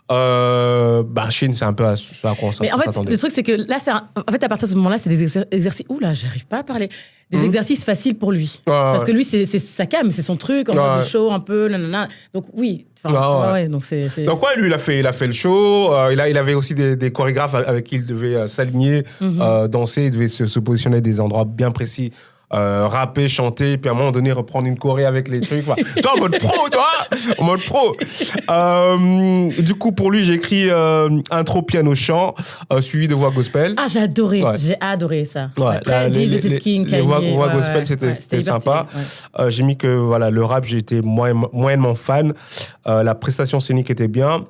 Shane, c'est un peu à quoi on s'attendait. Mais en fait, le truc, c'est que là, en fait, à partir de ce moment-là, c'est des exercices. Oula, j'arrive pas à parler. Des exercices faciles pour lui. Parce que lui, c'est sa cam, c'est son truc, en mode show, un peu, nanana. Donc, oui. Donc, Donc, lui, il a fait le show. Il avait aussi des chorégraphes avec qui il devait s'aligner, danser. Il devait se positionner à des endroits bien précis. Rapper, chanter, puis à un moment donné reprendre une choré avec les trucs. Toi, en mode pro, tu vois, en mode pro. Du coup, pour lui, j'ai écrit intro piano chant, suivi de voix gospel. Ah, j'ai adoré ça. Très Jesus is King, les voix gospel, c'était sympa. J'ai mis que le rap, j'étais moyennement fan. La prestation scénique était bien.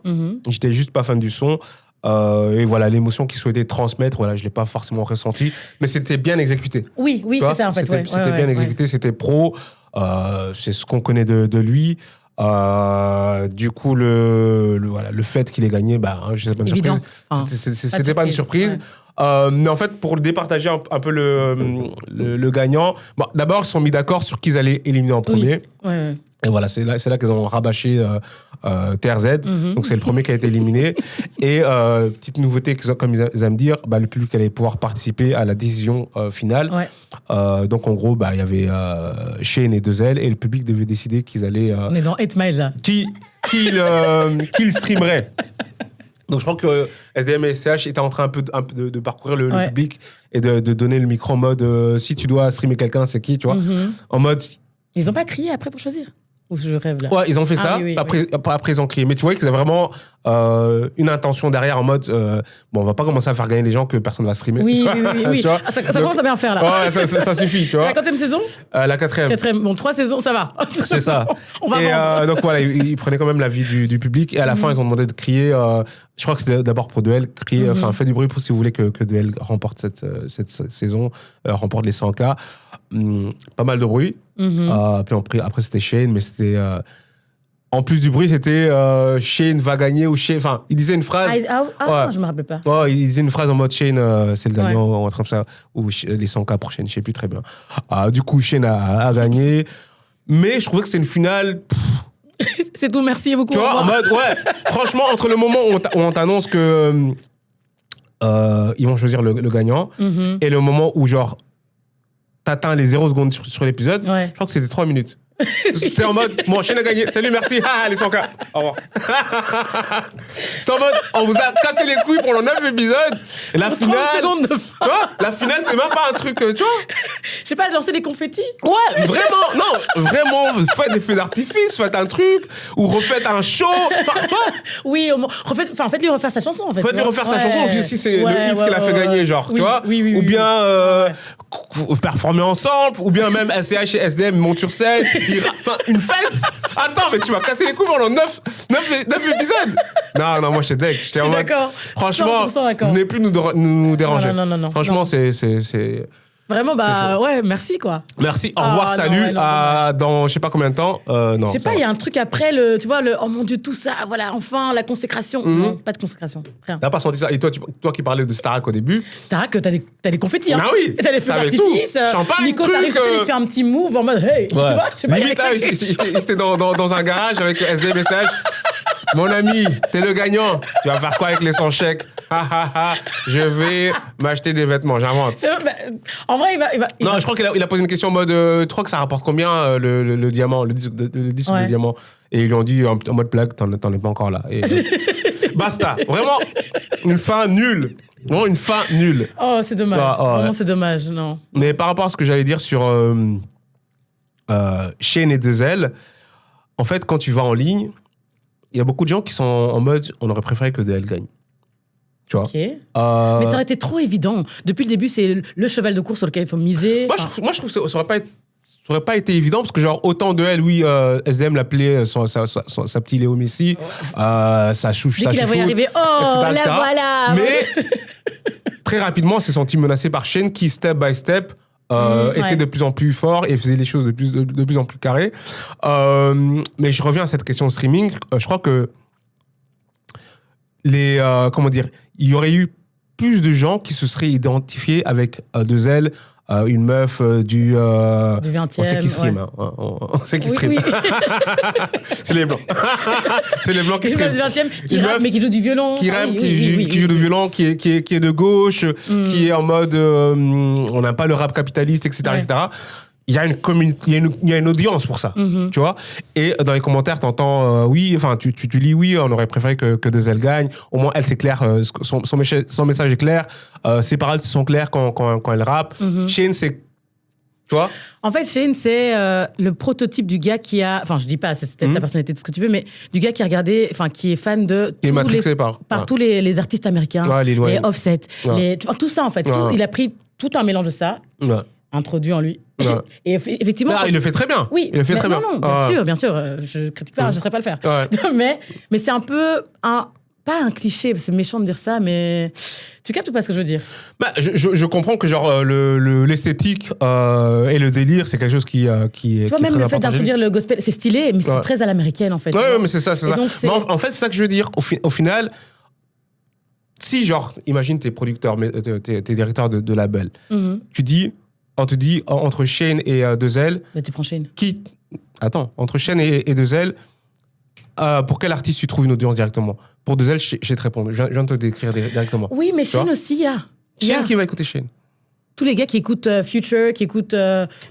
J'étais juste pas fan du son. Et voilà, l'émotion qu'il souhaitait transmettre, je l'ai pas forcément ressenti, mais c'était bien exécuté. Oui, c'est ça en fait. C'était bien exécuté, c'était pro. C'est ce qu'on connaît de lui. Du coup, le fait qu'il ait gagné, je sais pas, une évident. surprise. C'était pas une surprise. Mais en fait, pour départager un peu le gagnant, d'abord, ils se sont mis d'accord sur qui ils allaient éliminer en premier. Oui. Et voilà, c'est là qu'ils ont rabâché TRZ. Donc, c'est le premier qui a été éliminé. Et petite nouveauté, comme ils aiment dire, le public allait pouvoir participer à la décision finale. Donc, en gros, il y avait Shane et 2L, et le public devait décider qu'ils allaient... On est dans 8 Miles, là. Qu'ils streameraient. Donc, je crois que SDM et SCH étaient en train un peu de parcourir le public et de donner le micro en mode si tu dois streamer quelqu'un, c'est qui, tu vois. En mode... Ils n'ont pas crié après pour choisir? Ou je rêve là. Ouais, ils ont fait ça. Oui, après, ils ont crié. Mais tu vois qu'ils avaient vraiment une intention derrière en mode bon, on va pas commencer à faire gagner des gens que personne va streamer. Oui. Ça commence à bien faire là. Ouais, ça suffit. Tu vois. C'est la 4e saison La 4e. Bon, 3 saisons, ça va. C'est ça. On va donc voilà, ils prenaient quand même l'avis du public. Et à la fin, ils ont demandé de crier. Je crois que c'était d'abord pour Duel. Crier, enfin, faites du bruit si vous voulez que Duel remporte cette saison, remporte les 100K. Pas mal de bruit. Puis après, c'était Shane, mais c'était. En plus du bruit, c'était Shane va gagner ou Shane. Enfin, il disait une phrase. Je me rappelle pas. Ouais, il disait une phrase en mode Shane, c'est le gagnant, ou un truc comme ça. Ou les 100K pour Shane, je sais plus très bien. Du coup, Shane a gagné. Mais je trouvais que c'était une finale. C'est tout, merci beaucoup. Tu vois, en mode, ouais. Franchement, entre le moment où on t'annonce que ils vont choisir le gagnant et le moment où, genre, t'atteins les 0 secondes sur l'épisode, je crois que c'était 3 minutes. C'est en mode, bon, Shane a gagné, salut, merci, les 100K, au revoir. C'est en mode, on vous a cassé les couilles pour les 9 épisodes, et la finale, tu vois, la finale, c'est même pas un truc, tu vois. Je sais pas, lancer des confettis. Ouais, vraiment, faites des feux d'artifice, faites un truc, ou refaites un show, enfin, tu vois. Oui, faites-lui refaire sa chanson, en fait. Faites-lui refaire sa chanson, si c'est le hit qu'il a fait gagner, genre, tu vois. Ou bien, performer ensemble, ou bien même SCH et SDM montent sur scène. Enfin, une fête. Attends, mais tu vas casser les couilles pendant 9 épisodes. Non, moi j'étais deck. J'étais en mode, franchement, vous venez plus nous déranger. Non. Franchement, c'est... Vraiment, merci quoi. Merci, au revoir, salut. Dans je sais pas combien de temps. Non. Je sais pas, il y a un truc après tu vois, oh mon Dieu, tout ça, voilà, enfin, la consécration. Non, pas de consécration, rien. T'as pas senti ça. Et toi qui parlais de Starac au début. Starac, t'as des confettis, hein. Ah oui. T'as des feux d'artifice. Champagne, Nico t'arrive, il fait un petit move en mode, hey, tu vois, je sais pas. Limite, là, il était dans un garage avec SD message. Mon ami, t'es le gagnant. Tu vas faire quoi avec les 100 chèques? Je vais m'acheter des vêtements, j'invente. En vrai, il va... Je crois qu'il a posé une question en mode tu crois que ça rapporte combien le diamant, le disque de diamant? Et ils lui ont dit en mode blague, t'en es pas encore là. Et, basta. Vraiment, une fin nulle. Vraiment une fin nulle. Oh, c'est dommage. Vraiment, c'est dommage, non. Mais par rapport à ce que j'allais dire sur Shane et Dezel, en fait, quand tu vas en ligne, il y a beaucoup de gens qui sont en mode on aurait préféré que DL gagne. Tu vois. Mais ça aurait été trop évident. Depuis le début, c'est le cheval de course sur lequel il faut miser. Moi, je trouve que ça aurait pas été évident parce que, genre, autant DL, oui, SDM l'appelait sa petite Léo Messi, sa chouche, dès qu'il a voulu arriver, la voilà. Mais très rapidement, s'est senti menacé par Shane qui, step by step, était de plus en plus fort et faisait les choses de plus en plus carrées. Mais je reviens à cette question de streaming. Je crois que il y aurait eu plus de gens qui se seraient identifiés avec Dezel, une meuf du 20e. On sait qui stream. Ouais. On sait qui stream. Oui. C'est les blancs. C'est les blancs qui stream. Une meuf du 20e qui rappe, mais qui joue du violon. Qui rappe, qui joue du violon, qui est de gauche, qui est en mode on n'a pas le rap capitaliste, etc. etc. Il y a une audience pour ça, tu vois. Et dans les commentaires, t'entends tu lis oui, on aurait préféré que Dezel gagne. Au moins, elle, c'est clair, son message est clair, ses paroles sont claires quand elle rappe. Shane, c'est... Tu vois? En fait, Shane, c'est le prototype du gars qui a... Enfin, je dis pas, c'est peut-être sa personnalité, tout ce que tu veux, mais du gars qui a regardé... Enfin, qui est fan de... Qui est matrixé par tous les artistes américains, les Offset, tout ça, en fait. Il a pris tout un mélange de ça, introduit en lui. Et effectivement... il le fait très bien. Oui, il le fait très bien. Non, bien sûr. Je critique pas, je ne saurais pas le faire. Mais c'est un peu pas un cliché, c'est méchant de dire ça, mais tu captes ou pas ce que je veux dire? Je comprends que genre l'esthétique et le délire, c'est quelque chose qui est... Tu vois, même le fait d'introduire le gospel, c'est stylé, mais c'est très à l'américaine, en fait. Ouais, mais c'est ça. Mais en fait, c'est ça que je veux dire. Au final, si genre, imagine t'es producteur, t'es directeur de label, on te dit entre Shane et Dezel... Mais tu prends Shane. Entre Shane et Dezel, pour quel artiste tu trouves une audience directement? Pour Dezel, je vais te répondre. Je viens de te décrire directement. Oui, mais Shane aussi, il y a. Shane qui va écouter Shane? Tous les gars qui écoutent Future, qui écoutent...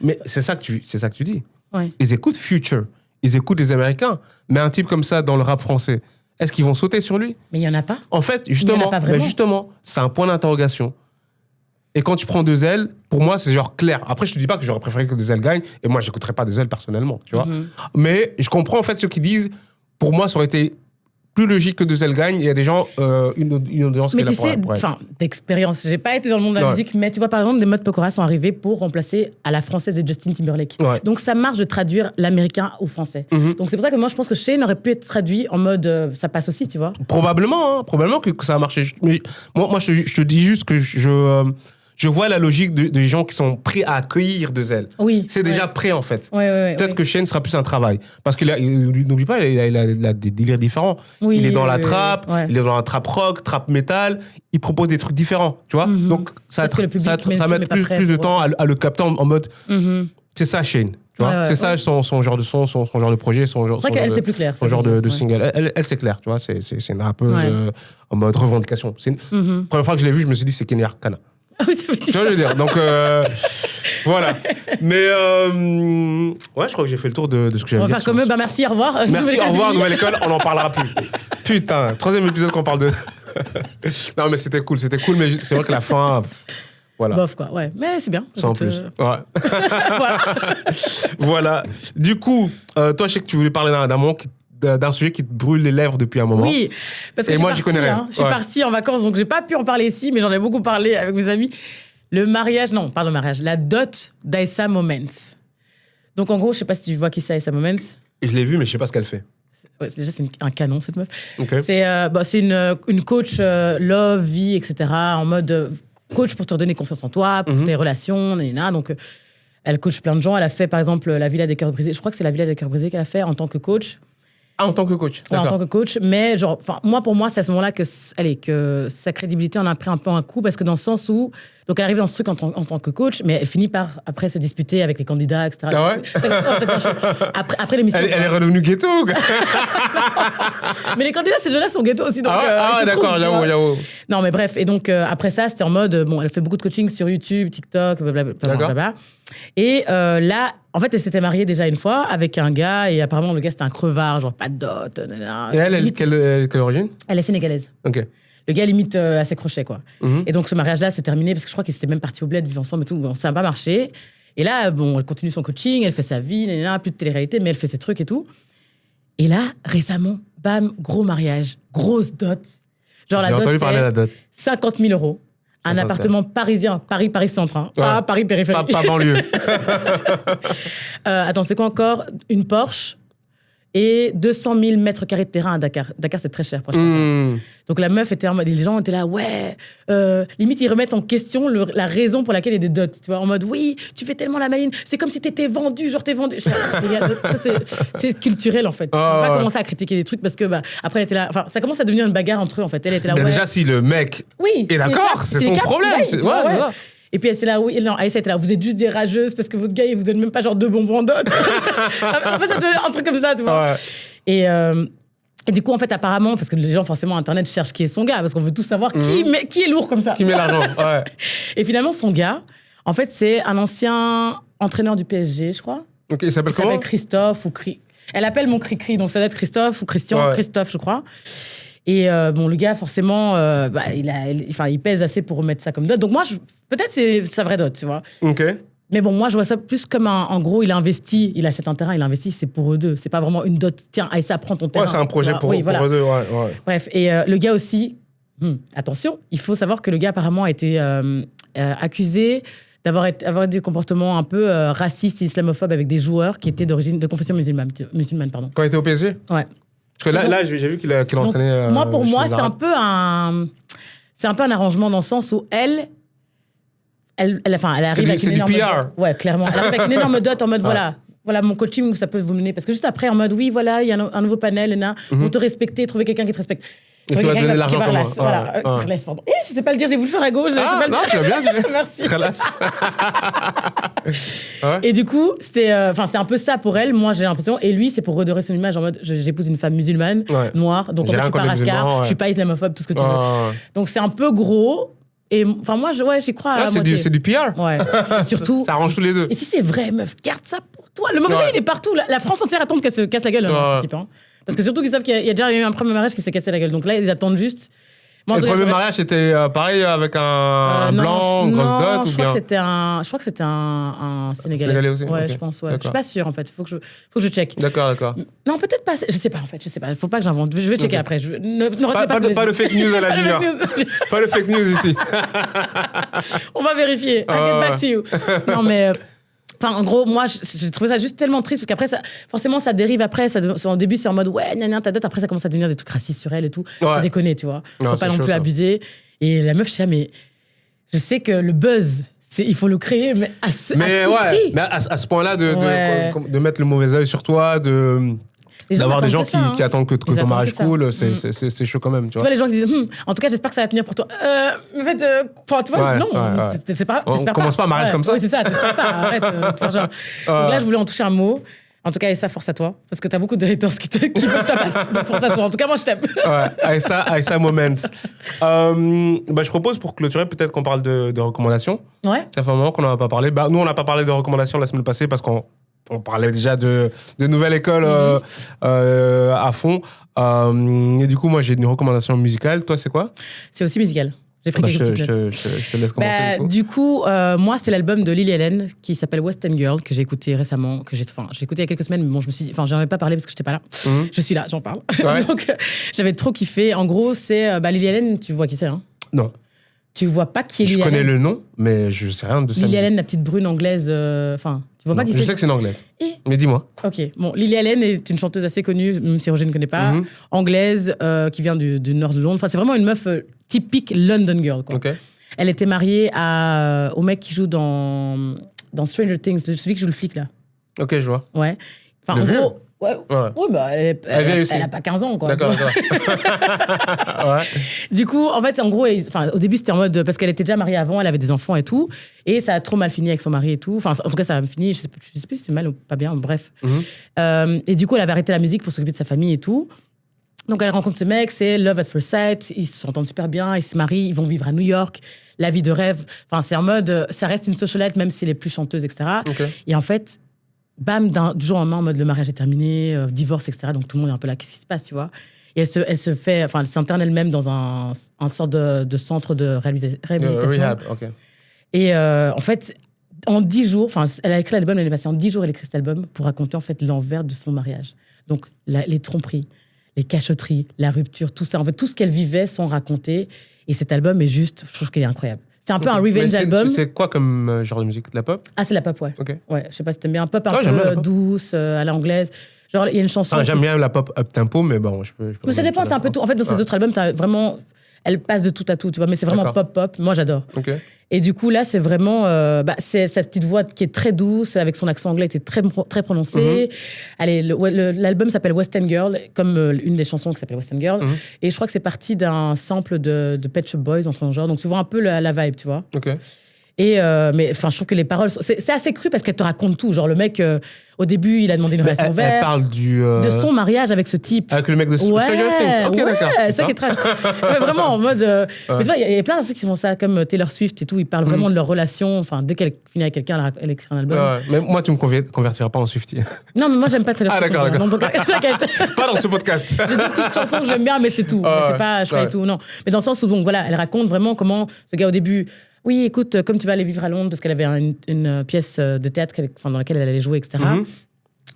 Mais c'est ça que tu dis. Ouais. Ils écoutent Future. Ils écoutent les Américains. Mais un type comme ça dans le rap français, est-ce qu'ils vont sauter sur lui? Mais il n'y en a pas. En fait, justement, c'est un point d'interrogation. Et quand tu prends 2L, pour moi, c'est genre clair. Après, je te dis pas que j'aurais préféré que 2L gagne. Et moi, j'écouterais pas 2L personnellement, tu vois. Mais je comprends en fait ceux qui disent, pour moi, ça aurait été plus logique que 2L gagne. Il y a des gens, une audience mais qui est là pour enfin, d'expérience. J'ai pas été dans le monde de la musique, mais tu vois, par exemple, des modes Pokora sont arrivés pour remplacer à la française et Justin Timberlake. Ouais. Donc, ça marche de traduire l'américain au français. Donc, c'est pour ça que moi, je pense que Shane aurait pu être traduit en mode ça passe aussi, tu vois. Probablement que ça a marché. Mais moi je te dis juste que je vois la logique des gens qui sont prêts à accueillir 2L. Oui. C'est déjà prêt, en fait. Ouais, Peut-être que Shane sera plus un travail. Parce qu'il n'oublie pas, il a des délires différents. Oui, il est dans la trap, il est dans la trap rock, trap metal. Il propose des trucs différents, tu vois. Donc, ça va mettre plus de temps à le capter en mode... C'est ça, Shane. Tu vois, c'est ça son genre de son, son genre de projet, son genre, c'est vrai qu'elle, c'est plus clair. Son genre de single. Elle, c'est clair, tu vois. C'est une rappeuse en mode revendication. C'est une première fois que je l'ai vue, je me suis dit, c'est Kenny Arcana. Oui, ça veut dire tu vois, je veux dire. Donc, voilà. Mais, ouais, je crois que j'ai fait le tour de ce que j'avais à dire. On va faire comme eux. Bah, merci, au revoir. Merci, au revoir, Nouvelle École. On n'en parlera plus. Putain, 3e épisode qu'on parle de... Non, mais c'était cool, mais c'est vrai que la fin... Voilà. Bof, quoi, ouais. Mais c'est bien. Sans plus. Ouais. Voilà. Du coup, toi, je sais que tu voulais parler d'un sujet qui te brûle les lèvres depuis un moment. Oui, parce que moi, j'y connais rien. Je suis partie en vacances, donc j'ai pas pu en parler ici, mais j'en ai beaucoup parlé avec mes amis. La dot d'Aïssa Moments. Donc en gros, je sais pas si tu vois qui c'est Aïssa Moments. Je l'ai vu, mais je sais pas ce qu'elle fait. Ouais, déjà, c'est un canon, cette meuf. Okay. C'est une coach love, vie, etc. En mode coach pour te redonner confiance en toi, pour tes relations, donc elle coach plein de gens. Elle a fait, par exemple, la Villa des Cœurs Brisés. Je crois que c'est la Villa des Cœurs Brisés qu'elle a fait en tant que coach. Ah, en tant que coach. Ouais, en tant que coach, mais genre, pour moi, c'est à ce moment-là que sa crédibilité en a pris un peu un coup, parce que dans le sens où, donc elle arrive dans ce truc en tant que coach, mais elle finit par après se disputer avec les candidats, etc. Ah ouais. Après l'émission. Elle est redevenue ghetto. Mais les candidats, ces gens-là sont ghetto aussi. Donc, d'accord, j'avoue. Non, mais bref, et donc après ça, c'était en mode, elle fait beaucoup de coaching sur YouTube, TikTok, blablabla. Et là, en fait, elle s'était mariée déjà une fois avec un gars, et apparemment, le gars, c'était un crevard, genre pas de dot. Et elle, quelle origine? Elle est sénégalaise. Ok. Le gars, limite, à ses crochets, quoi. Et donc, ce mariage-là, s'est terminé, parce que je crois qu'ils étaient même partis au bled, vivre ensemble et tout. Bon, ça n'a pas marché. Et là, elle continue son coaching, elle fait sa vie, plus de télé-réalité, mais elle fait ses trucs et tout. Et là, récemment, bam, gros mariage, grosse dot. Genre, la dot, c'est 50 000 €. Un appartement parisien, Paris Centre, hein. Pas Paris périphérie. Pas banlieue. Attends, c'est quoi encore? Une Porsche et 200 000 mètres carrés de terrain à Dakar. Dakar, c'est très cher pour acheter un terrain. Donc la meuf était en mode, les gens étaient là, ouais, limite ils remettent en question la raison pour laquelle il y a des dots, tu vois, en mode, oui, tu fais tellement la maline, c'est comme si t'étais vendu, genre t'es vendu. Ça, c'est culturel en fait. Tu peux pas commencer à critiquer des trucs parce que après elle était là, enfin ça commence à devenir une bagarre entre eux en fait. Elle était là, ouais. Déjà si le mec est d'accord, c'est son problème. Ouais. Et puis elle était là, Aïssa était là, vous êtes juste des rageuses parce que votre gars il vous donne même pas genre 2 bonbons en dot. ça devient un truc comme ça, tu vois. Ouais. Et du coup, en fait, apparemment, parce que les gens, forcément, Internet cherchent qui est son gars, parce qu'on veut tous savoir qui est lourd comme ça. Qui met l'argent, ouais. Et finalement, son gars, en fait, c'est un ancien entraîneur du PSG, je crois. Ok, il s'appelle comment? Il s'appelle Christophe ou Elle appelle mon Cri-Cri, donc ça doit être Christophe ou Christian, ouais. Christophe, je crois. Et le gars, forcément, il pèse assez pour remettre ça comme dot. Donc moi, peut-être c'est sa vraie dot, tu vois. Ok. Mais bon, moi, je vois ça plus comme en gros, il investit, il achète un terrain, il investit, c'est pour eux deux. C'est pas vraiment une dot. Tiens, Aïssa, prends ton terrain. Ouais, c'est un projet pour eux deux, ouais. Bref, et le gars aussi, attention, il faut savoir que le gars apparemment a été accusé d'avoir des comportements un peu racistes et islamophobes avec des joueurs qui étaient de confession musulmane, pardon. Quand il était au PSG? Ouais. Parce que là j'ai vu qu'il entraînait. Pour moi, c'est un peu un arrangement dans le sens où elle arrive avec une énorme dot. Ouais, clairement. Elle arrive avec une énorme dot en mode voilà mon coaching, ça peut vous mener. Parce que juste après, en mode oui, voilà, il y a un nouveau panel, vous te respectez, trouver quelqu'un qui te respecte. Et tu vas donner l'argent comment? Voilà, pardon. Je sais pas le dire, j'ai voulu le faire à gauche. Non, tu l'as bien dit. Merci. Ouais. Et du coup, c'était un peu ça pour elle, moi j'ai l'impression. Et lui, c'est pour redorer son image en mode j'épouse une femme musulmane, noire, donc en fait, je suis pas rascar, je suis pas islamophobe, tout ce que tu veux. Donc c'est un peu gros. Et enfin, moi, j'y crois. C'est du PR. Ouais. Et surtout. Ça arrange tous les deux. Et si c'est vrai, meuf, garde ça pour toi. Le mauvais il est partout. La France entière attend qu'elle se casse la gueule, ce type. Hein. Parce que surtout qu'ils savent qu'il y a déjà eu un premier mariage qui s'est cassé la gueule. Donc là, ils attendent juste. Moi, le premier mariage, c'était pareil avec un blanc, une grosse dot ou bien je crois que c'était un Sénégalais. Sénégalais aussi. Ouais, okay. je pense. Ouais. Je suis pas sûre en fait. Faut que je check. D'accord. Non, peut-être pas. Je sais pas en fait. Je sais pas. Faut pas que j'invente. Je vais checker après. Ne retenez pas de fake news à la junior. Pas de fake news ici. On va vérifier. I get back to you. Non mais. Enfin, en gros, moi, j'ai trouvé ça juste tellement triste parce qu'après, forcément, ça dérive après. Au début, c'est en mode ouais, ta dot. Après, ça commence à devenir des trucs racistes sur elle et tout. Ça déconne, tu vois. Faut pas non plus abuser. Et la meuf, je sais, mais je sais que le buzz, il faut le créer, mais à tout prix. Mais à ce point-là, de mettre le mauvais œil sur toi, d'avoir des gens qui attendent que ton mariage coule, c'est chaud quand même. Tu vois, les gens qui disent en tout cas, j'espère que ça va tenir pour toi. En fait, tu vois, non, c'est pas. On commence pas un mariage comme ça. Oui, c'est ça, t'espères pas. Arrête de faire genre. Donc là, je voulais en toucher un mot. En tout cas, Aïssa, force à toi. Parce que t'as beaucoup de haters qui veulent t'abattre. Donc, force à toi. En tout cas, moi, je t'aime. Aïssa Moments. Je propose pour clôturer, peut-être qu'on parle de recommandations. Ouais. Ça fait un moment qu'on n'en a pas parlé. Nous, on n'a pas parlé de recommandations la semaine passée parce qu'on parlait déjà de nouvelle école à fond. Et du coup, moi, j'ai une recommandation musicale. Toi, c'est quoi? C'est aussi musical. J'ai pris quelques petites notes. Je te laisse commencer. Du coup, moi, c'est l'album de Lily Allen qui s'appelle West End Girl que j'ai écouté récemment. J'ai écouté il y a quelques semaines, mais bon, je me suis dit, j'en avais pas parlé parce que j'étais pas là. Je suis là, j'en parle. Ouais. Donc, j'avais trop kiffé. En gros, c'est Lily Allen, tu vois qui c'est, hein? Non. Tu vois pas qui est Lily Allen? Je connais le nom, mais je sais rien de ça. Lily Allen, la petite brune anglaise. Tu vois pas qui c'est? Je sais que c'est une anglaise. Mais dis-moi. Ok. Bon, Lily Allen est une chanteuse assez connue, même si Roger ne connaît pas. Anglaise, qui vient du nord de Londres. Enfin, c'est vraiment une meuf typique London girl, quoi. Okay. Elle était mariée au mec qui joue dans Stranger Things, celui qui joue le flic, là. Ok, je vois. Ouais. Enfin, en gros... Ouais. Elle a pas 15 ans, quoi. D'accord. Ouais. Du coup, en fait, au début, c'était en mode... Parce qu'elle était déjà mariée avant, elle avait des enfants et tout. Et ça a trop mal fini avec son mari et tout. Enfin, en tout cas, ça a fini... Je sais plus si c'était mal ou pas bien, bref. Et du coup, elle avait arrêté la musique pour s'occuper de sa famille et tout. Donc, elle rencontre ce mec, c'est Love at First Sight. Ils s'entendent super bien, ils se marient, ils vont vivre à New York. La vie de rêve. Enfin, c'est en mode... Ça reste une socialite, même si elle est plus chanteuse, etc. Okay. Et en fait... Bam, du jour au lendemain, en mode le mariage est terminé, divorce, etc. Donc tout le monde est un peu là, qu'est-ce qui se passe, tu vois? Et elle s'interne elle-même dans un sorte de centre de réhabilitation. Rehab, ok. Et en fait, en 10 jours, elle a écrit l'album l'année passée, en 10 jours, elle a écrit cet album pour raconter en fait l'envers de son mariage. Donc les tromperies, les cachotteries, la rupture, tout ça. En fait, tout ce qu'elle vivait sont racontés. Et cet album est juste, je trouve qu'il est incroyable. C'est un peu un revenge album. C'est quoi comme genre de musique? De la pop? Ah, c'est la pop, ouais. Ok. Ouais, je sais pas si t'aimes bien. Pop un peu douce, à l'anglaise. Genre, il y a une chanson. J'aime bien la pop up-tempo, mais bon, je peux mais ça dépend, t'as un peu tout. En fait, dans ces autres albums, t'as vraiment. Elle passe de tout à tout, tu vois, mais c'est vraiment pop-pop. Moi, j'adore. Ok. Et du coup, là, c'est vraiment... c'est sa petite voix qui est très douce, avec son accent anglais qui est très prononcé. Allez, l'album s'appelle West End Girl, comme une des chansons qui s'appelle West End Girl. Et je crois que c'est parti d'un sample de Pet Shop Boys, entre un genre. Donc, tu vois un peu la vibe, tu vois. Ok. Et mais enfin, je trouve que les paroles, c'est assez cru parce qu'elle te raconte tout. Genre le mec, au début, il a demandé une relation ouverte. Elle parle de son mariage avec ce type. Avec le mec de Stranger Things. Ok, d'accord. C'est ça qui est trash. Vraiment en mode. Mais tu vois, il y a plein d'artistes qui font ça, comme Taylor Swift et tout. Ils parlent vraiment de leur relation. Enfin, dès qu'elle finit avec quelqu'un, elle écrit un album. Ouais. Mais moi, tu me convertiras pas en Swiftie. Non, mais moi, j'aime pas Taylor Swift. Ah, d'accord. Donc, pas dans ce podcast. J'ai des petites chansons que j'aime bien, mais c'est tout. C'est pas, je fais tout. Non. Mais dans le sens où, donc voilà, elle raconte vraiment comment ce gars au début. Oui, écoute, comme tu vas aller vivre à Londres, parce qu'elle avait une pièce de théâtre dans laquelle elle allait jouer, etc.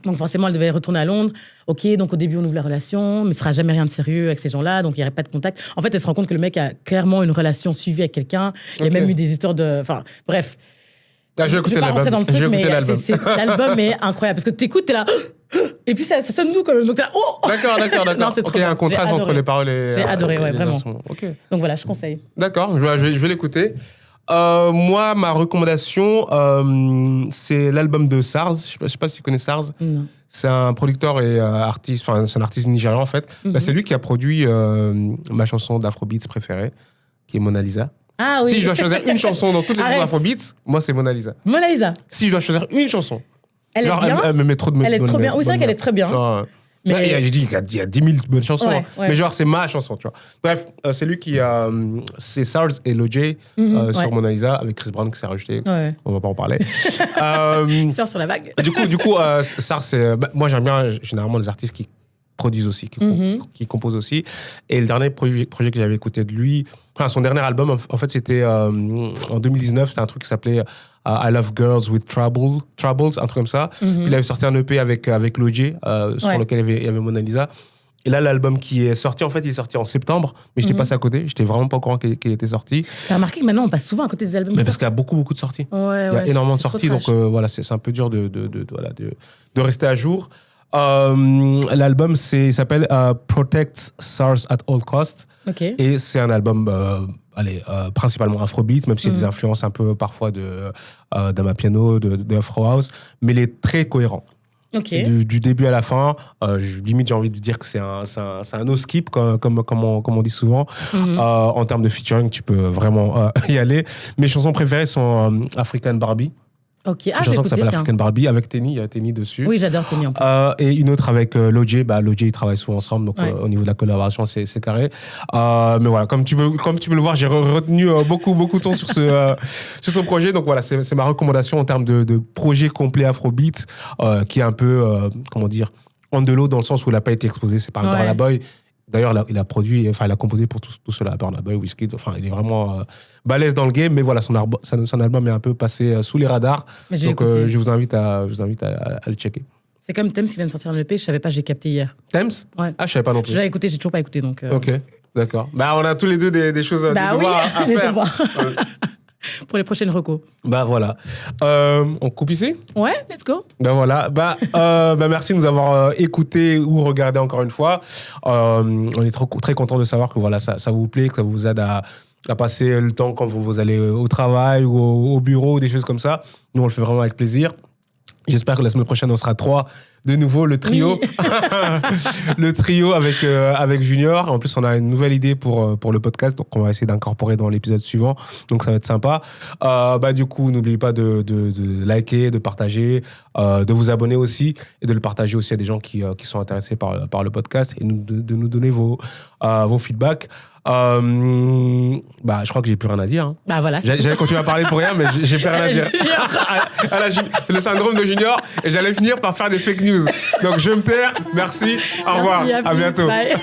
Donc forcément, elle devait retourner à Londres. Ok, donc au début, on ouvre la relation, mais ce sera jamais rien de sérieux avec ces gens-là, donc il n'y aurait pas de contact. En fait, elle se rend compte que le mec a clairement une relation suivie avec quelqu'un. Il y a même eu des histoires de... Enfin, bref. Je vais écouter l'album. Rentrer dans le truc, mais l'album est incroyable. Parce que t'écoutes, t'es là... Et puis ça sonne doux quand même. Donc t'es là... Oh D'accord. Non, c'est trop il y a un contraste entre les paroles et... J'ai adoré, ouais, vraiment. Okay. Donc voilà, je conseille. D'accord, je vais l'écouter. Moi, ma recommandation, c'est l'album de Sarz. Je sais pas si tu connais Sarz. Non. C'est un producteur et artiste, enfin, c'est un artiste nigérian en fait. C'est lui qui a produit ma chanson d'Afrobeats préférée, qui est Mona Lisa. Ah oui. Si je dois choisir une chanson dans toutes les chansons d'Afrobeats, moi, c'est Mona Lisa. Mona Lisa. Si je dois choisir une chanson. Elle est bien. Elle me met trop de Elle est trop bien. Oui, c'est vrai qu'elle est très bien. Mais j'ai dit qu'il y a 10 000 bonnes chansons. Ouais. Mais genre, c'est ma chanson, tu vois. Bref, c'est lui qui a... c'est Sarz et Lojay sur Mona Lisa, avec Chris Brown qui s'est rajouté. Ouais. On va pas en parler. Sors sur la vague. Du coup Sarz, c'est... moi, j'aime bien généralement les artistes qui produisent aussi, qui composent aussi. Et le dernier projet que j'avais écouté de lui, son dernier album, en fait, c'était en 2019, c'était un truc qui s'appelait I Love Girls with Troubles, un truc comme ça. Il avait sorti un EP avec Lojay, sur lequel il y avait Mona Lisa. Et là, l'album qui est sorti, en fait, il est sorti en septembre, mais j'étais passé à côté. J'étais vraiment pas au courant qu'il était sorti. T'as remarqué que maintenant, on passe souvent à côté des albums. Mais parce qu'il y a beaucoup de sorties. Il y a énormément de sorties, donc voilà, c'est un peu dur de rester à jour. L'album, il s'appelle Protect SARS at All Cost. Okay. Et c'est un album, principalement Afrobeat, même s'il y a des influences un peu parfois d'Amapiano, de Afro House, mais il est très cohérent. Okay. Du début à la fin, limite j'ai envie de dire que c'est un no skip comme on dit souvent. En termes de featuring, tu peux vraiment y aller. Mes chansons préférées sont African Barbie. Ok, une chanson qui s'appelle African Barbie avec Tenny, il y a Tenny dessus. Oui, j'adore Tenny en plus. Et une autre avec Lojay. Lojay, ils travaillent souvent ensemble, donc au niveau de la collaboration, c'est carré. Mais voilà, comme tu peux le voir, j'ai retenu beaucoup de temps sur ce projet. Donc voilà, c'est ma recommandation en termes de projet complet Afrobeat, qui est un peu, comment dire, on the low dans le sens où il n'a pas été exposé. C'est pas un Burna Boy. D'ailleurs, il a composé pour tout cela, Burna Boy, Wizkid. Enfin, il est vraiment balèze dans le game, mais voilà, son album est un peu passé sous les radars. Donc, je vous invite à le checker. C'est comme Thames qui vient de sortir un EP, je savais pas, j'ai capté hier. Thames ? Ouais. Ah, je savais pas non plus. Je l'ai écouté, j'ai toujours pas écouté, donc. Ok, d'accord. On a tous les deux des choses à faire. Pour les prochaines recos. Voilà. On coupe ici ? Ouais, let's go. Voilà. Merci de nous avoir écoutés ou regardés encore une fois. On est très content de savoir que voilà, ça vous plaît, que ça vous aide à passer le temps quand vous allez au travail ou au bureau, des choses comme ça. Nous, on le fait vraiment avec plaisir. J'espère que la semaine prochaine, on sera 3 de nouveau, le trio. Oui. Le trio avec Junior. En plus, on a une nouvelle idée pour le podcast, donc on va essayer d'incorporer dans l'épisode suivant. Donc, ça va être sympa. Du coup, n'oubliez pas de liker, de partager, de vous abonner aussi et de le partager aussi à des gens qui sont intéressés par le podcast et de nous donner vos feedbacks. Je crois que j'ai plus rien à dire. Hein. Voilà. J'allais continuer à parler pour rien, mais j'ai plus rien à dire. C'est le syndrome de Junior et j'allais finir par faire des fake news. Donc je me taire. Merci. Au revoir. À bientôt. Bye.